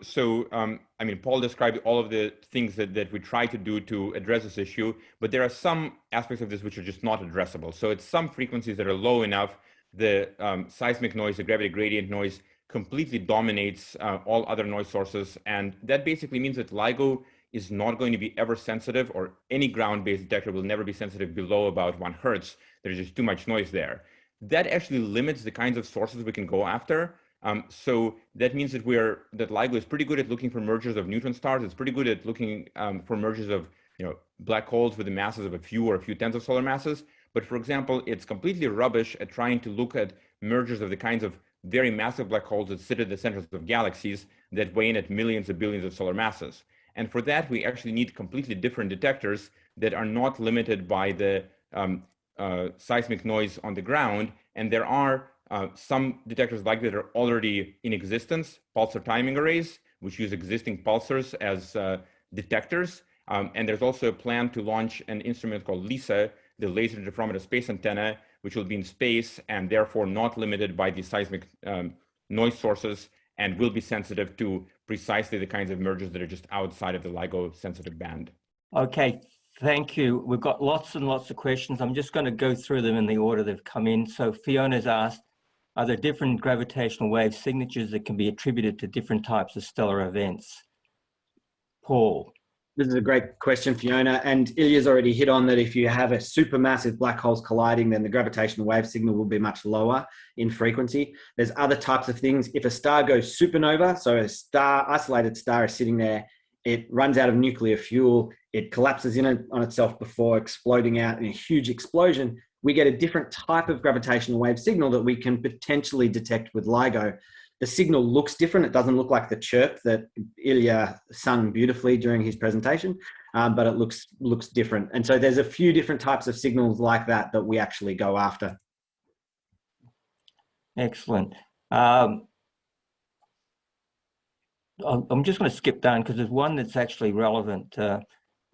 Speaker 4: I mean, Paul described all of the things that we try to do to address this issue, but there are some aspects of this which are just not addressable. So it's some frequencies that are low enough, the seismic noise, the gravity gradient noise completely dominates all other noise sources. And that basically means that LIGO is not going to be ever sensitive, or any ground-based detector will never be sensitive below about 1 hertz. There's just too much noise there. That actually limits the kinds of sources we can go after. So that means that LIGO is pretty good at looking for mergers of neutron stars. It's pretty good at looking for mergers of black holes with the masses of a few tens of solar masses. But for example, it's completely rubbish at trying to look at mergers of the kinds of very massive black holes that sit at the centers of galaxies that weigh in at millions of billions of solar masses. And for that, we actually need completely different detectors that are not limited by the seismic noise on the ground. And there are some detectors like that are already in existence, pulsar timing arrays, which use existing pulsars as detectors. And there's also a plan to launch an instrument called LISA, the Laser Interferometer Space Antenna, which will be in space and therefore not limited by the seismic noise sources, and will be sensitive to precisely the kinds of mergers that are just outside of the LIGO sensitive band.
Speaker 2: Okay, thank you. We've got lots and lots of questions. I'm just going to go through them in the order they've come in. So Fiona's asked, are there different gravitational wave signatures that can be attributed to different types of stellar events? Paul.
Speaker 3: This is a great question, Fiona. And Ilya's already hit on that if you have a supermassive black holes colliding, then the gravitational wave signal will be much lower in frequency. There's other types of things. If a star goes supernova, so a isolated star is sitting there, it runs out of nuclear fuel, it collapses in on itself before exploding out in a huge explosion, we get a different type of gravitational wave signal that we can potentially detect with LIGO. The signal looks different. It doesn't look like the chirp that Ilya sung beautifully during his presentation, but it looks different. And so there's a few different types of signals like that that we actually go after.
Speaker 2: Excellent. I'm just going to skip down because there's one that's actually relevant,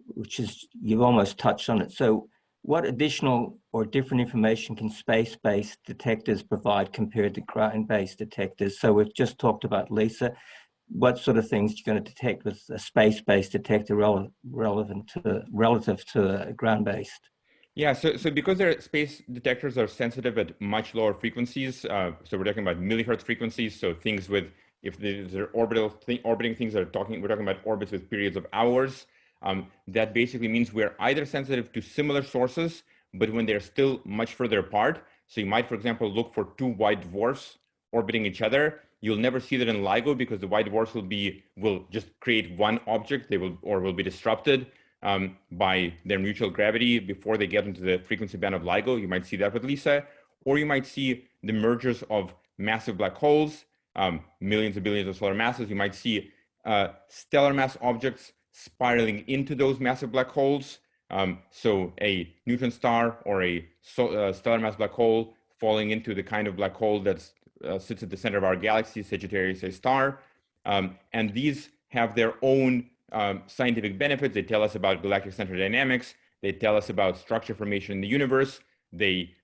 Speaker 2: which is, you've almost touched on it. So what additional or different information can space-based detectors provide compared to ground-based detectors? So we've just talked about LISA. What sort of things are you going to detect with a space-based detector relative to a ground-based?
Speaker 4: Yeah, so because their space detectors are sensitive at much lower frequencies, so we're talking about millihertz frequencies, so things with, if they're orbiting things we're talking about orbits with periods of hours, that basically means we're either sensitive to similar sources, but when they're still much further apart. So you might, for example, look for two white dwarfs orbiting each other. You'll never see that in LIGO because the white dwarfs will just create one object. They will be disrupted by their mutual gravity before they get into the frequency band of LIGO. You might see that with LISA, or you might see the mergers of massive black holes, millions and billions of solar masses. You might see stellar mass objects spiraling into those massive black holes. So a neutron star or a stellar mass black hole falling into the kind of black hole that sits at the center of our galaxy, Sagittarius A star. And these have their own scientific benefits. They tell us about galactic center dynamics. They tell us about structure formation in the universe. They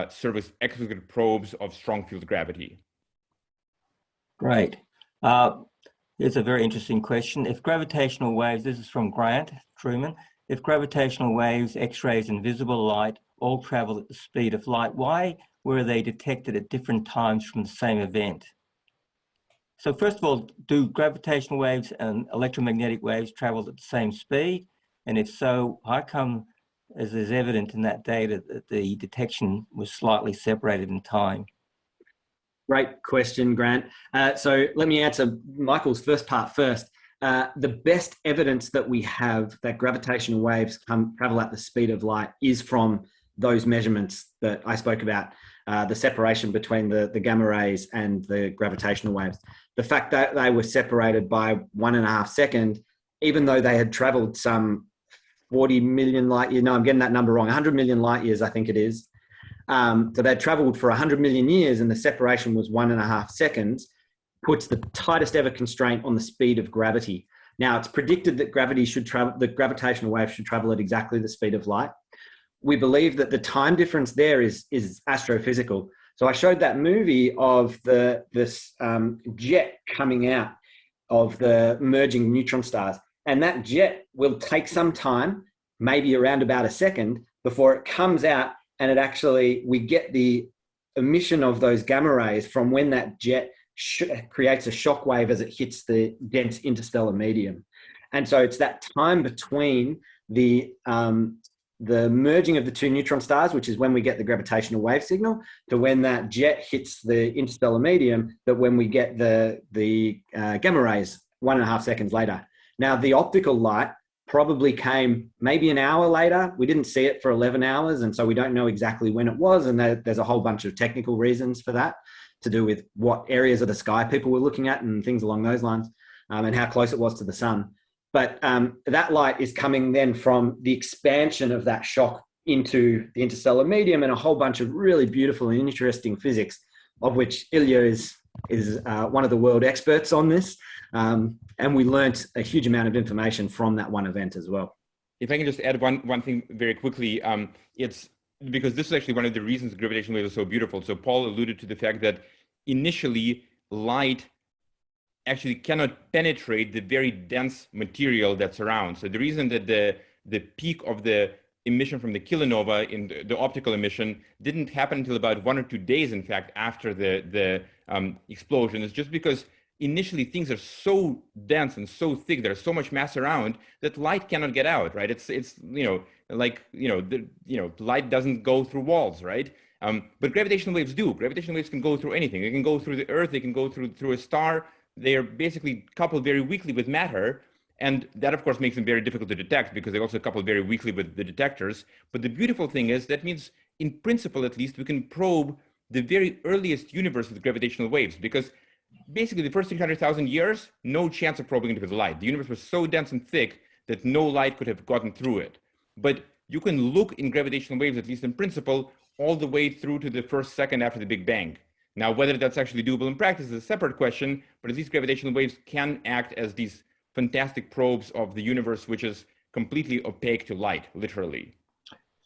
Speaker 4: serve as exotic probes of strong field gravity.
Speaker 2: Great. Here's a very interesting question. If gravitational waves, this is from Grant Truman, if gravitational waves, X-rays, and visible light all travel at the speed of light, why were they detected at different times from the same event? So first of all, do gravitational waves and electromagnetic waves travel at the same speed? And if so, how come, as is evident in that data, that the detection was slightly separated in time?
Speaker 3: Great question, Grant. So let me answer Michael's first part first. The best evidence that we have that gravitational waves travel at the speed of light is from those measurements that I spoke about, the separation between the gamma rays and the gravitational waves. The fact that they were separated by 1.5 seconds, even though they had traveled some 40 million light years, no, I'm getting that number wrong, 100 million light years, I think it is. So they'd traveled for 100 million years and the separation was 1.5 seconds, puts the tightest ever constraint on the speed of gravity. Now it's predicted that the gravitational wave should travel at exactly the speed of light. We believe that the time difference there is astrophysical. So I showed that movie of this jet coming out of the merging neutron stars. And that jet will take some time, maybe around about a second, before it comes out and we get the emission of those gamma rays from when that jet creates a shock wave as it hits the dense interstellar medium. And so it's that time between the merging of the two neutron stars, which is when we get the gravitational wave signal, to when that jet hits the interstellar medium, that when we get the gamma rays 1.5 seconds later. Now, the optical light probably came maybe an hour later. We didn't see it for 11 hours, and so we don't know exactly when it was, and there's a whole bunch of technical reasons for that, to do with what areas of the sky people were looking at and things along those lines, and how close it was to the sun. But that light is coming then from the expansion of that shock into the interstellar medium and a whole bunch of really beautiful and interesting physics, of which Ilya is one of the world experts on this. And we learnt a huge amount of information from that one event as well.
Speaker 4: If I can just add one thing very quickly, it's because this is actually one of the reasons gravitational waves are so beautiful. So Paul alluded to the fact that initially light actually cannot penetrate the very dense material that surrounds. So the reason that the the peak of the emission from the kilonova in the optical emission didn't happen until about 1 or 2 days, in fact, after the explosion. It's just because initially things are so dense and so thick, there's so much mass around that light cannot get out, right? It's light doesn't go through walls, right? But gravitational waves do. Gravitational waves can go through anything. They can go through the Earth. They can go through a star. They are basically coupled very weakly with matter. And that, of course, makes them very difficult to detect because they also couple very weakly with the detectors. But the beautiful thing is that means, in principle, at least, we can probe the very earliest universe with gravitational waves, because basically the first 300,000 years, no chance of probing it with light. The universe was so dense and thick that no light could have gotten through it. But you can look in gravitational waves, at least in principle, all the way through to the first second after the Big Bang. Now, whether that's actually doable in practice is a separate question, but at least gravitational waves can act as these fantastic probes of the universe, which is completely opaque to light, literally.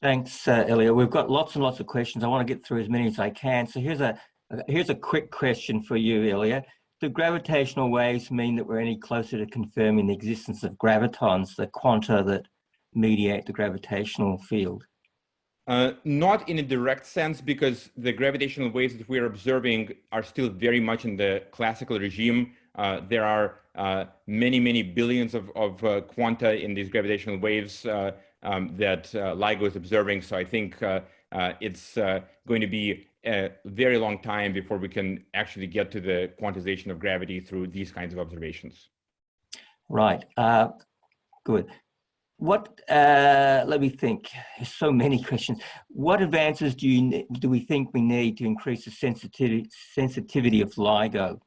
Speaker 2: Thanks, Ilya. We've got lots and lots of questions. I want to get through as many as I can. So here's a quick question for you, Ilya. Do gravitational waves mean that we're any closer to confirming the existence of gravitons, the quanta that mediate the gravitational field?
Speaker 4: Not in a direct sense, because the gravitational waves that we're observing are still very much in the classical regime. There are many, many billions of quanta in these gravitational waves that LIGO is observing. So I think it's going to be a very long time before we can actually get to the quantization of gravity through these kinds of observations.
Speaker 2: Right. Good. Let me think. There's so many questions. What advances do we think we need to increase the sensitivity of LIGO?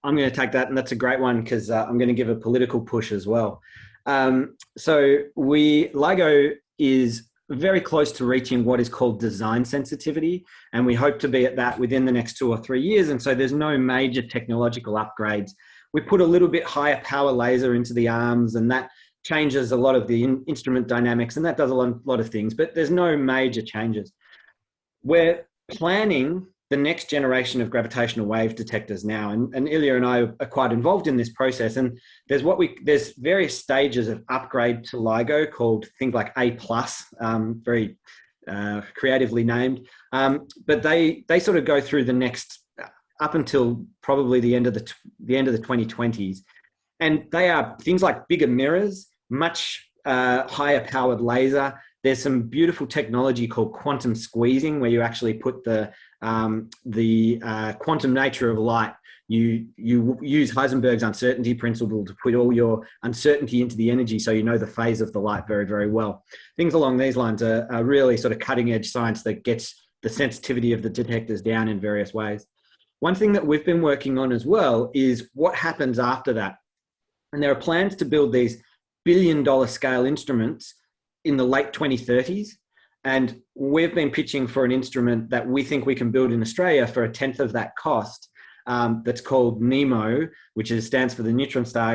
Speaker 3: I'm going to take that, and that's a great one because I'm going to give a political push as well. So LIGO is very close to reaching what is called design sensitivity, and we hope to be at that within the next 2 or 3 years. And so there's no major technological upgrades. We put a little bit higher power laser into the arms, and that changes a lot of the instrument dynamics, and that does a lot of things, but there's no major changes. We're planning the next generation of gravitational wave detectors now, and Ilya and I are quite involved in this process, and there's various stages of upgrade to LIGO called things like A+, very creatively named, but they sort of go through the next up until probably the end of the 2020s. And they are things like bigger mirrors, much higher powered laser. There's some beautiful technology called quantum squeezing, where you actually put the quantum nature of light. You use Heisenberg's uncertainty principle to put all your uncertainty into the energy, so you know the phase of the light very, very well. Things along these lines are really sort of cutting edge science that gets the sensitivity of the detectors down in various ways. One thing that we've been working on as well is what happens after that. And there are plans to build these billion-dollar scale instruments in the late 2030s. And we've been pitching for an instrument that we think we can build in Australia for 1/10 of that cost. That's called NEMO, which stands for the Neutron Star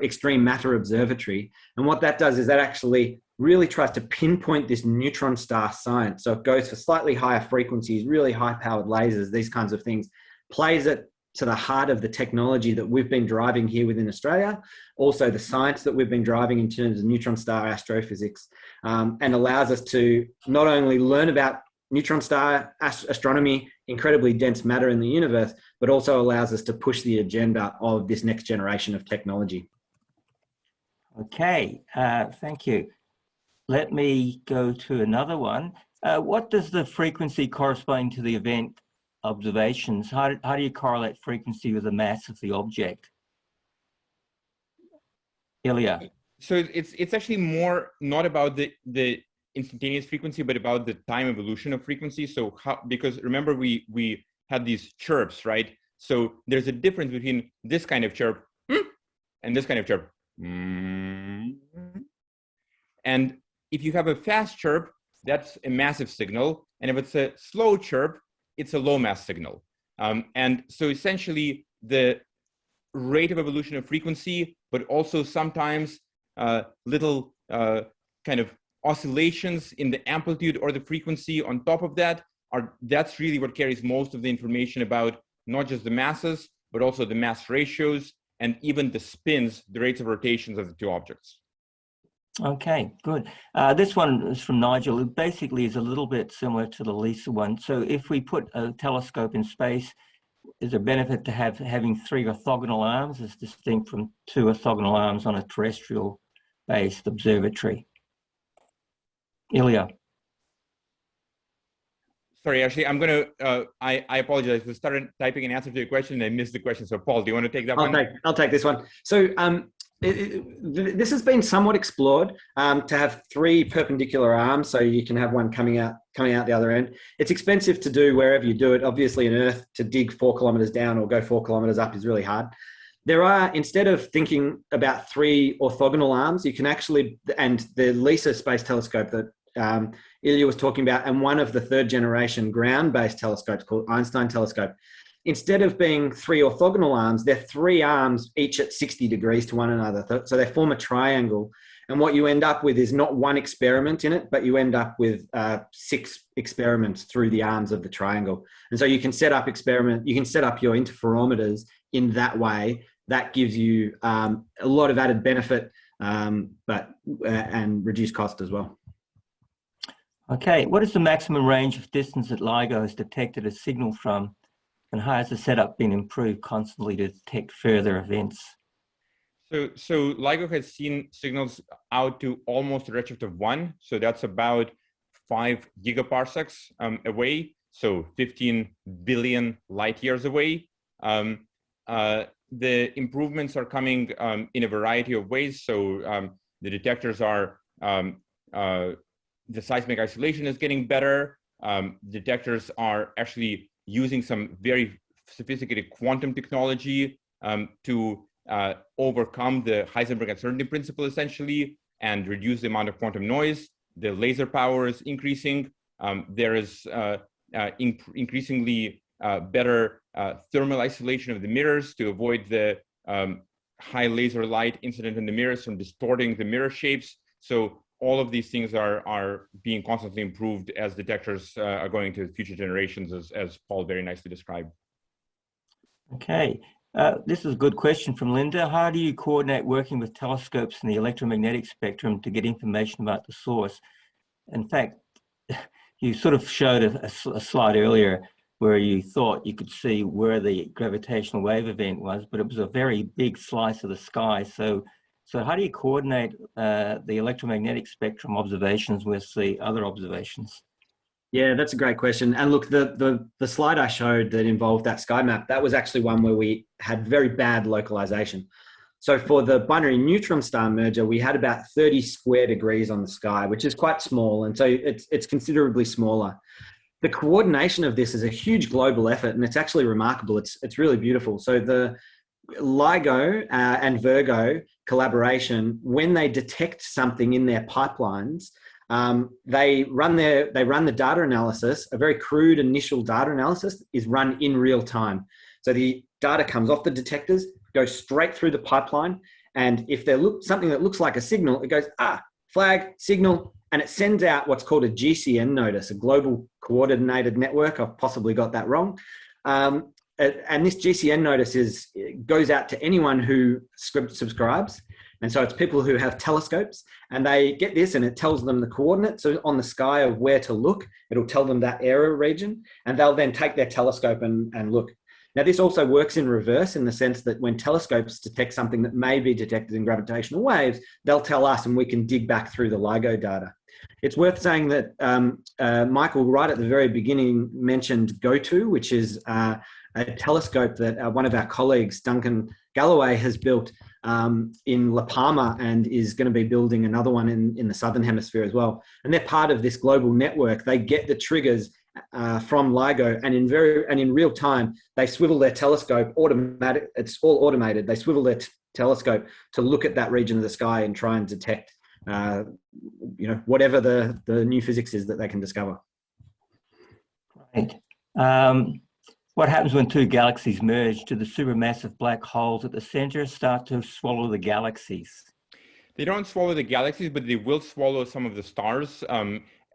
Speaker 3: Extreme Matter Observatory. And what that does is that actually really tries to pinpoint this neutron star science. So it goes for slightly higher frequencies, really high-powered lasers, these kinds of things, plays it to the heart of the technology that we've been driving here within Australia, also the science that we've been driving in terms of neutron star astrophysics, and allows us to not only learn about neutron star astronomy, incredibly dense matter in the universe, but also allows us to push the agenda of this next generation of technology.
Speaker 2: Okay, thank you. Let me go to another one. What does the frequency corresponding to the event observations, how do you correlate frequency with the mass of the object? Ilya.
Speaker 4: So it's actually more not about the instantaneous frequency, but about the time evolution of frequency. So because remember we had these chirps, right? So there's a difference between this kind of chirp and this kind of chirp. And if you have a fast chirp, that's a massive signal. And if it's a slow chirp, it's a low mass signal. And so essentially the rate of evolution of frequency, but also sometimes little kind of oscillations in the amplitude or the frequency on top of that's really what carries most of the information about not just the masses, but also the mass ratios and even the spins, the rates of rotations of the two objects.
Speaker 2: Okay, good. This one is from Nigel. It basically is a little bit similar to the LISA one. So if we put a telescope in space, is there a benefit to having 3 orthogonal arms as distinct from 2 orthogonal arms on a terrestrial-based observatory? Ilya.
Speaker 4: Sorry, actually, I'm going to, I apologize. We started typing an answer to your question and I missed the question. So Paul, do you want to take that one?
Speaker 3: I'll take this one. So this has been somewhat explored to have 3 perpendicular arms, so you can have one coming out the other end. It's expensive to do wherever you do it. Obviously, in Earth, to dig 4 kilometers down or go 4 kilometers up is really hard. There are, instead of thinking about 3 orthogonal arms, you can actually, and the LISA space telescope that Ilya was talking about, and one of the 3rd generation ground-based telescopes called Einstein telescope, instead of being 3 orthogonal arms, they're 3 arms each at 60 degrees to one another. So they form a triangle. And what you end up with is not 1 experiment in it, but you end up with 6 experiments through the arms of the triangle. And so you can set up your interferometers in that way. That gives you a lot of added benefit, and reduced cost as well.
Speaker 2: Okay, what is the maximum range of distance that Ligo has detected a signal from, and how has the setup been improved constantly to detect further events?
Speaker 4: So Ligo has seen signals out to almost a redshift of 1. So that's about 5 gigaparsecs away. So 15 billion light years away. The improvements are coming in a variety of ways. So the detectors are, the seismic isolation is getting better. Detectors are actually using some very sophisticated quantum technology to overcome the Heisenberg uncertainty principle, essentially, and reduce the amount of quantum noise. The laser power is increasing. There is increasingly better thermal isolation of the mirrors to avoid the high laser light incident in the mirrors from distorting the mirror shapes. So all of these things are being constantly improved as detectors are going to future generations, as Paul very nicely described.
Speaker 2: Okay, this is a good question from Linda. How do you coordinate working with telescopes in the electromagnetic spectrum to get information about the source? In fact, you sort of showed a slide earlier where you thought you could see where the gravitational wave event was, but it was a very big slice of the sky. So how do you coordinate the electromagnetic spectrum observations with the other observations?
Speaker 3: Yeah, that's a great question. And look, the slide I showed that involved that sky map, that was actually one where we had very bad localization. So for the binary neutron star merger, we had about 30 square degrees on the sky, which is quite small. And so it's considerably smaller. The coordination of this is a huge global effort, and it's actually remarkable. It's really beautiful. So the LIGO and Virgo collaboration, when they detect something in their pipelines, they run the data analysis. A very crude initial data analysis is run in real time. So the data comes off the detectors, goes straight through the pipeline, and if there something that looks like a signal, it goes flag signal, and it sends out what's called a GCN notice, a global coordinated network. I've possibly got that wrong. And this GCN notice goes out to anyone who subscribes. And so it's people who have telescopes, and they get this, and it tells them the coordinates on the sky of where to look. It'll tell them that area region, and they'll then take their telescope and look. Now, this also works in reverse in the sense that when telescopes detect something that may be detected in gravitational waves, they'll tell us, and we can dig back through the LIGO data. It's worth saying that Michael, right at the very beginning, mentioned GOTO, which is a telescope that one of our colleagues, Duncan Galloway, has built in La Palma, and is going to be building another one in the Southern Hemisphere as well. And they're part of this global network. They get the triggers from LIGO, and in real time, they swivel their telescope automatic. It's all automated. They swivel their telescope to look at that region of the sky and try and detect, whatever the new physics is that they can discover.
Speaker 2: Right. What happens when 2 galaxies merge? Do the supermassive black holes at the center start to swallow the galaxies?
Speaker 4: They don't swallow the galaxies, but they will swallow some of the stars.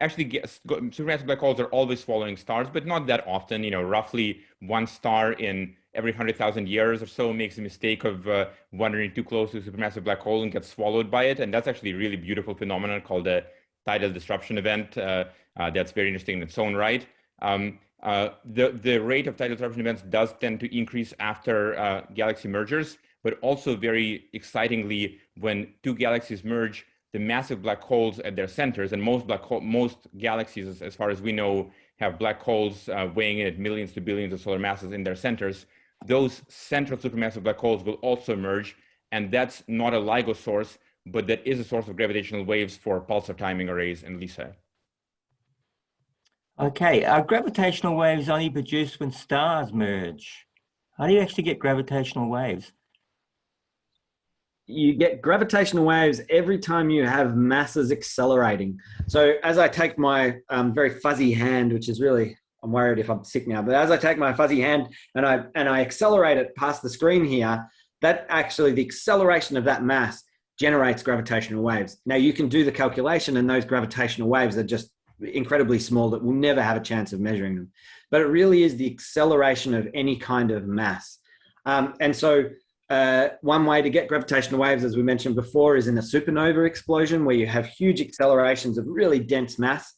Speaker 4: actually, supermassive black holes are always following stars, but not that often. Roughly one star in every 100,000 years or so makes a mistake of wandering too close to a supermassive black hole and gets swallowed by it. And that's actually a really beautiful phenomenon called a tidal disruption event. That's very interesting in its own right. The rate of tidal disruption events does tend to increase after galaxy mergers, but also very excitingly, when two galaxies merge, the massive black holes at their centers, and most galaxies, as far as we know, have black holes weighing in at millions to billions of solar masses in their centers. Those central supermassive black holes will also merge, and that's not a LIGO source, but that is a source of gravitational waves for pulsar timing arrays and LISA.
Speaker 2: Okay, are gravitational waves only produced when stars merge? How do you actually get gravitational waves?
Speaker 3: You get gravitational waves every time you have masses accelerating. So as I take my very fuzzy hand, which is really, I'm worried if I'm sick now, but as I take my fuzzy hand and I accelerate it past the screen here, that actually, the acceleration of that mass generates gravitational waves. Now you can do the calculation, and those gravitational waves are just incredibly small that we'll never have a chance of measuring them. But it really is the acceleration of any kind of mass. And so one way to get gravitational waves, as we mentioned before, is in a supernova explosion, where you have huge accelerations of really dense mass.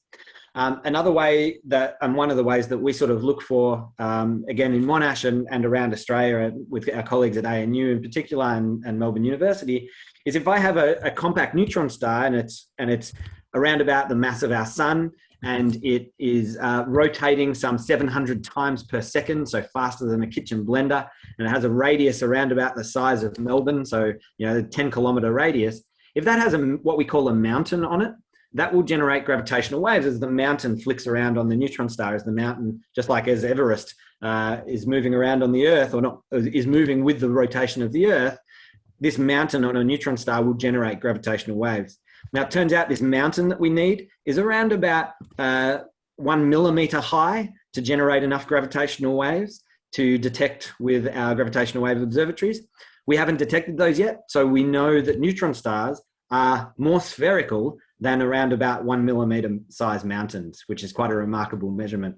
Speaker 3: Another way that, and one of the ways that we sort of look for, again, in Monash and around Australia with our colleagues at ANU in particular and Melbourne University, is if I have a compact neutron star and it's around about the mass of our sun, and it is rotating some 700 times per second, so faster than a kitchen blender, and it has a radius around about the size of Melbourne, so 10-kilometer radius. If that has what we call a mountain on it, that will generate gravitational waves as the mountain flicks around on the neutron star, as the mountain, just like as Everest is moving around on the Earth, or not, is moving with the rotation of the Earth. This mountain on a neutron star will generate gravitational waves. Now, it turns out this mountain that we need is around about 1 millimeter high to generate enough gravitational waves to detect with our gravitational wave observatories. We haven't detected those yet, so we know that neutron stars are more spherical than around about 1 millimeter size mountains, which is quite a remarkable measurement.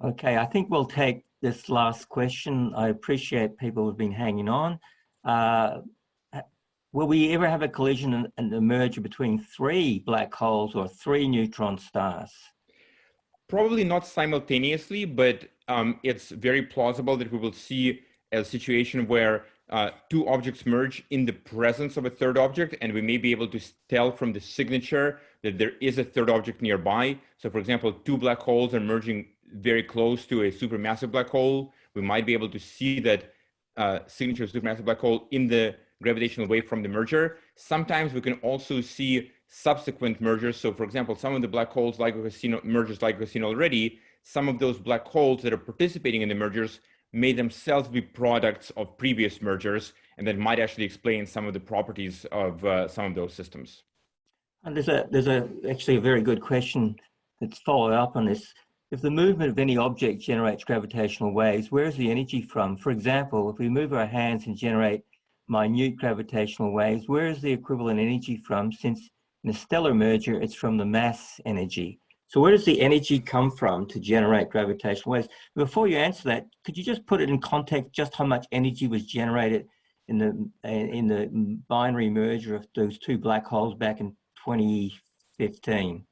Speaker 2: Okay, I think we'll take this last question. I appreciate people who've been hanging on. Will we ever have a collision and a merger between 3 black holes or 3 neutron stars?
Speaker 4: Probably not simultaneously, but it's very plausible that we will see a situation where 2 objects merge in the presence of a third object, and we may be able to tell from the signature that there is a third object nearby. So for example, 2 black holes are merging very close to a supermassive black hole. We might be able to see that signature of supermassive black hole in the gravitational wave from the merger. Sometimes we can also see subsequent mergers. So for example, some of the black holes mergers like we've seen already, some of those black holes that are participating in the mergers may themselves be products of previous mergers, and that might actually explain some of the properties of some of those systems.
Speaker 2: And there's actually a very good question that's followed up on this. If the movement of any object generates gravitational waves, where is the energy from? For example, if we move our hands and generate minute gravitational waves, where is the equivalent energy from? Since in a stellar merger, it's from the mass energy. So where does the energy come from to generate gravitational waves? Before you answer that, could you just put it in context just how much energy was generated in the binary merger of those 2 black holes back in 2015?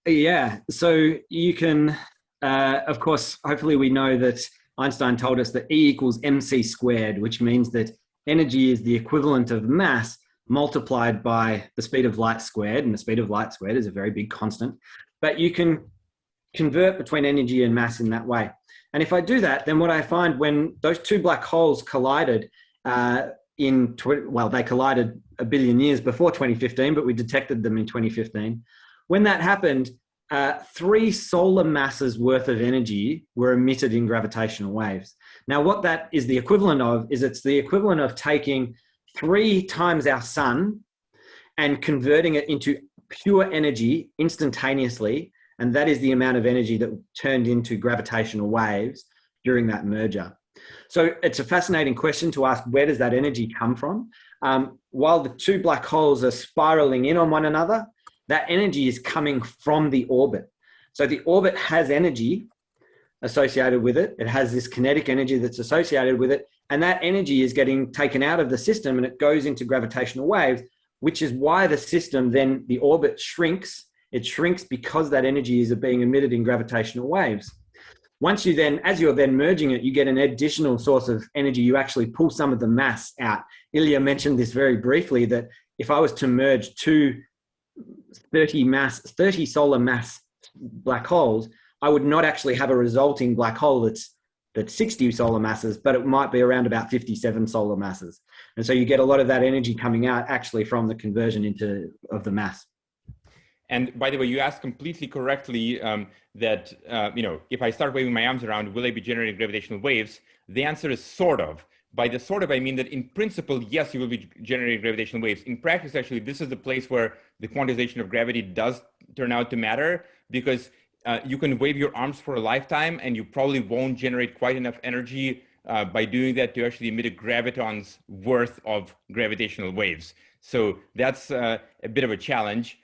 Speaker 3: Yeah, so you can, of course, hopefully we know that Einstein told us that E equals mc squared, which means that energy is the equivalent of mass multiplied by the speed of light squared, and the speed of light squared is a very big constant. But you can convert between energy and mass in that way. And if I do that, then what I find when those 2 black holes collided they collided a billion years before 2015, but we detected them in 2015. When that happened, 3 solar masses worth of energy were emitted in gravitational waves. Now, what that is the equivalent of is it's the equivalent of taking 3 times our sun and converting it into pure energy instantaneously. And that is the amount of energy that turned into gravitational waves during that merger. So it's a fascinating question to ask, where does that energy come from? While the 2 black holes are spiraling in on one another, that energy is coming from the orbit. So the orbit has energy associated with it. It has this kinetic energy that's associated with it. And that energy is getting taken out of the system and it goes into gravitational waves, which is why the system then, the orbit shrinks. It shrinks because that energy is being emitted in gravitational waves. Once you then, as you're then merging it, you get an additional source of energy. You actually pull some of the mass out. Ilya mentioned this very briefly, that if I was to merge two 30 solar mass black holes, I would not actually have a resulting black hole that's 60 solar masses, but it might be around about 57 solar masses. And so you get a lot of that energy coming out actually from the conversion of the mass.
Speaker 4: And by the way, you asked completely correctly that, if I start waving my arms around, will I be generating gravitational waves? The answer is sort of. By the sort of, I mean that in principle, yes, you will be generating gravitational waves. In practice, actually, this is the place where the quantization of gravity does turn out to matter, because you can wave your arms for a lifetime and you probably won't generate quite enough energy by doing that to actually emit a graviton's worth of gravitational waves. So that's a bit of a challenge.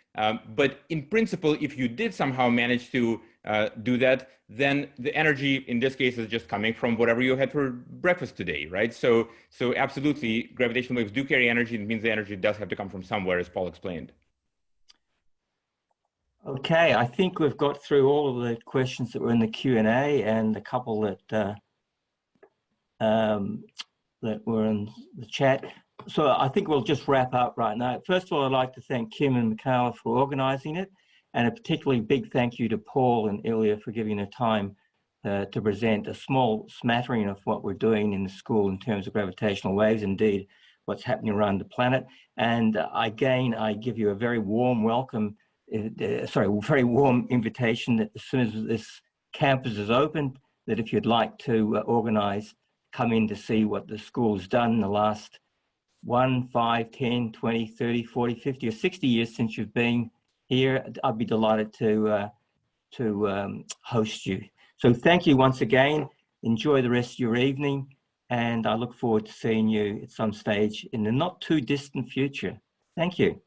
Speaker 4: But in principle, if you did somehow manage to do that, then the energy in this case is just coming from whatever you had for breakfast today, right? So absolutely, gravitational waves do carry energy. It means the energy does have to come from somewhere, as Paul explained.
Speaker 2: Okay, I think we've got through all of the questions that were in the Q&A and a couple that were in the chat. So I think we'll just wrap up right now. First of all, I'd like to thank Kim and Michaela for organising it, and a particularly big thank you to Paul and Ilya for giving the time to present a small smattering of what we're doing in the school in terms of gravitational waves, indeed what's happening around the planet. And again, I give you a very warm welcome, very warm invitation that as soon as this campus is open, that if you'd like to organise, come in to see what the school's done in the last 1, 5, 10, 20, 30, 40, 50 or 60 years since you've been here. I'd be delighted to host you. So thank you once again. Enjoy the rest of your evening, and I look forward to seeing you at some stage in the not too distant future. Thank you.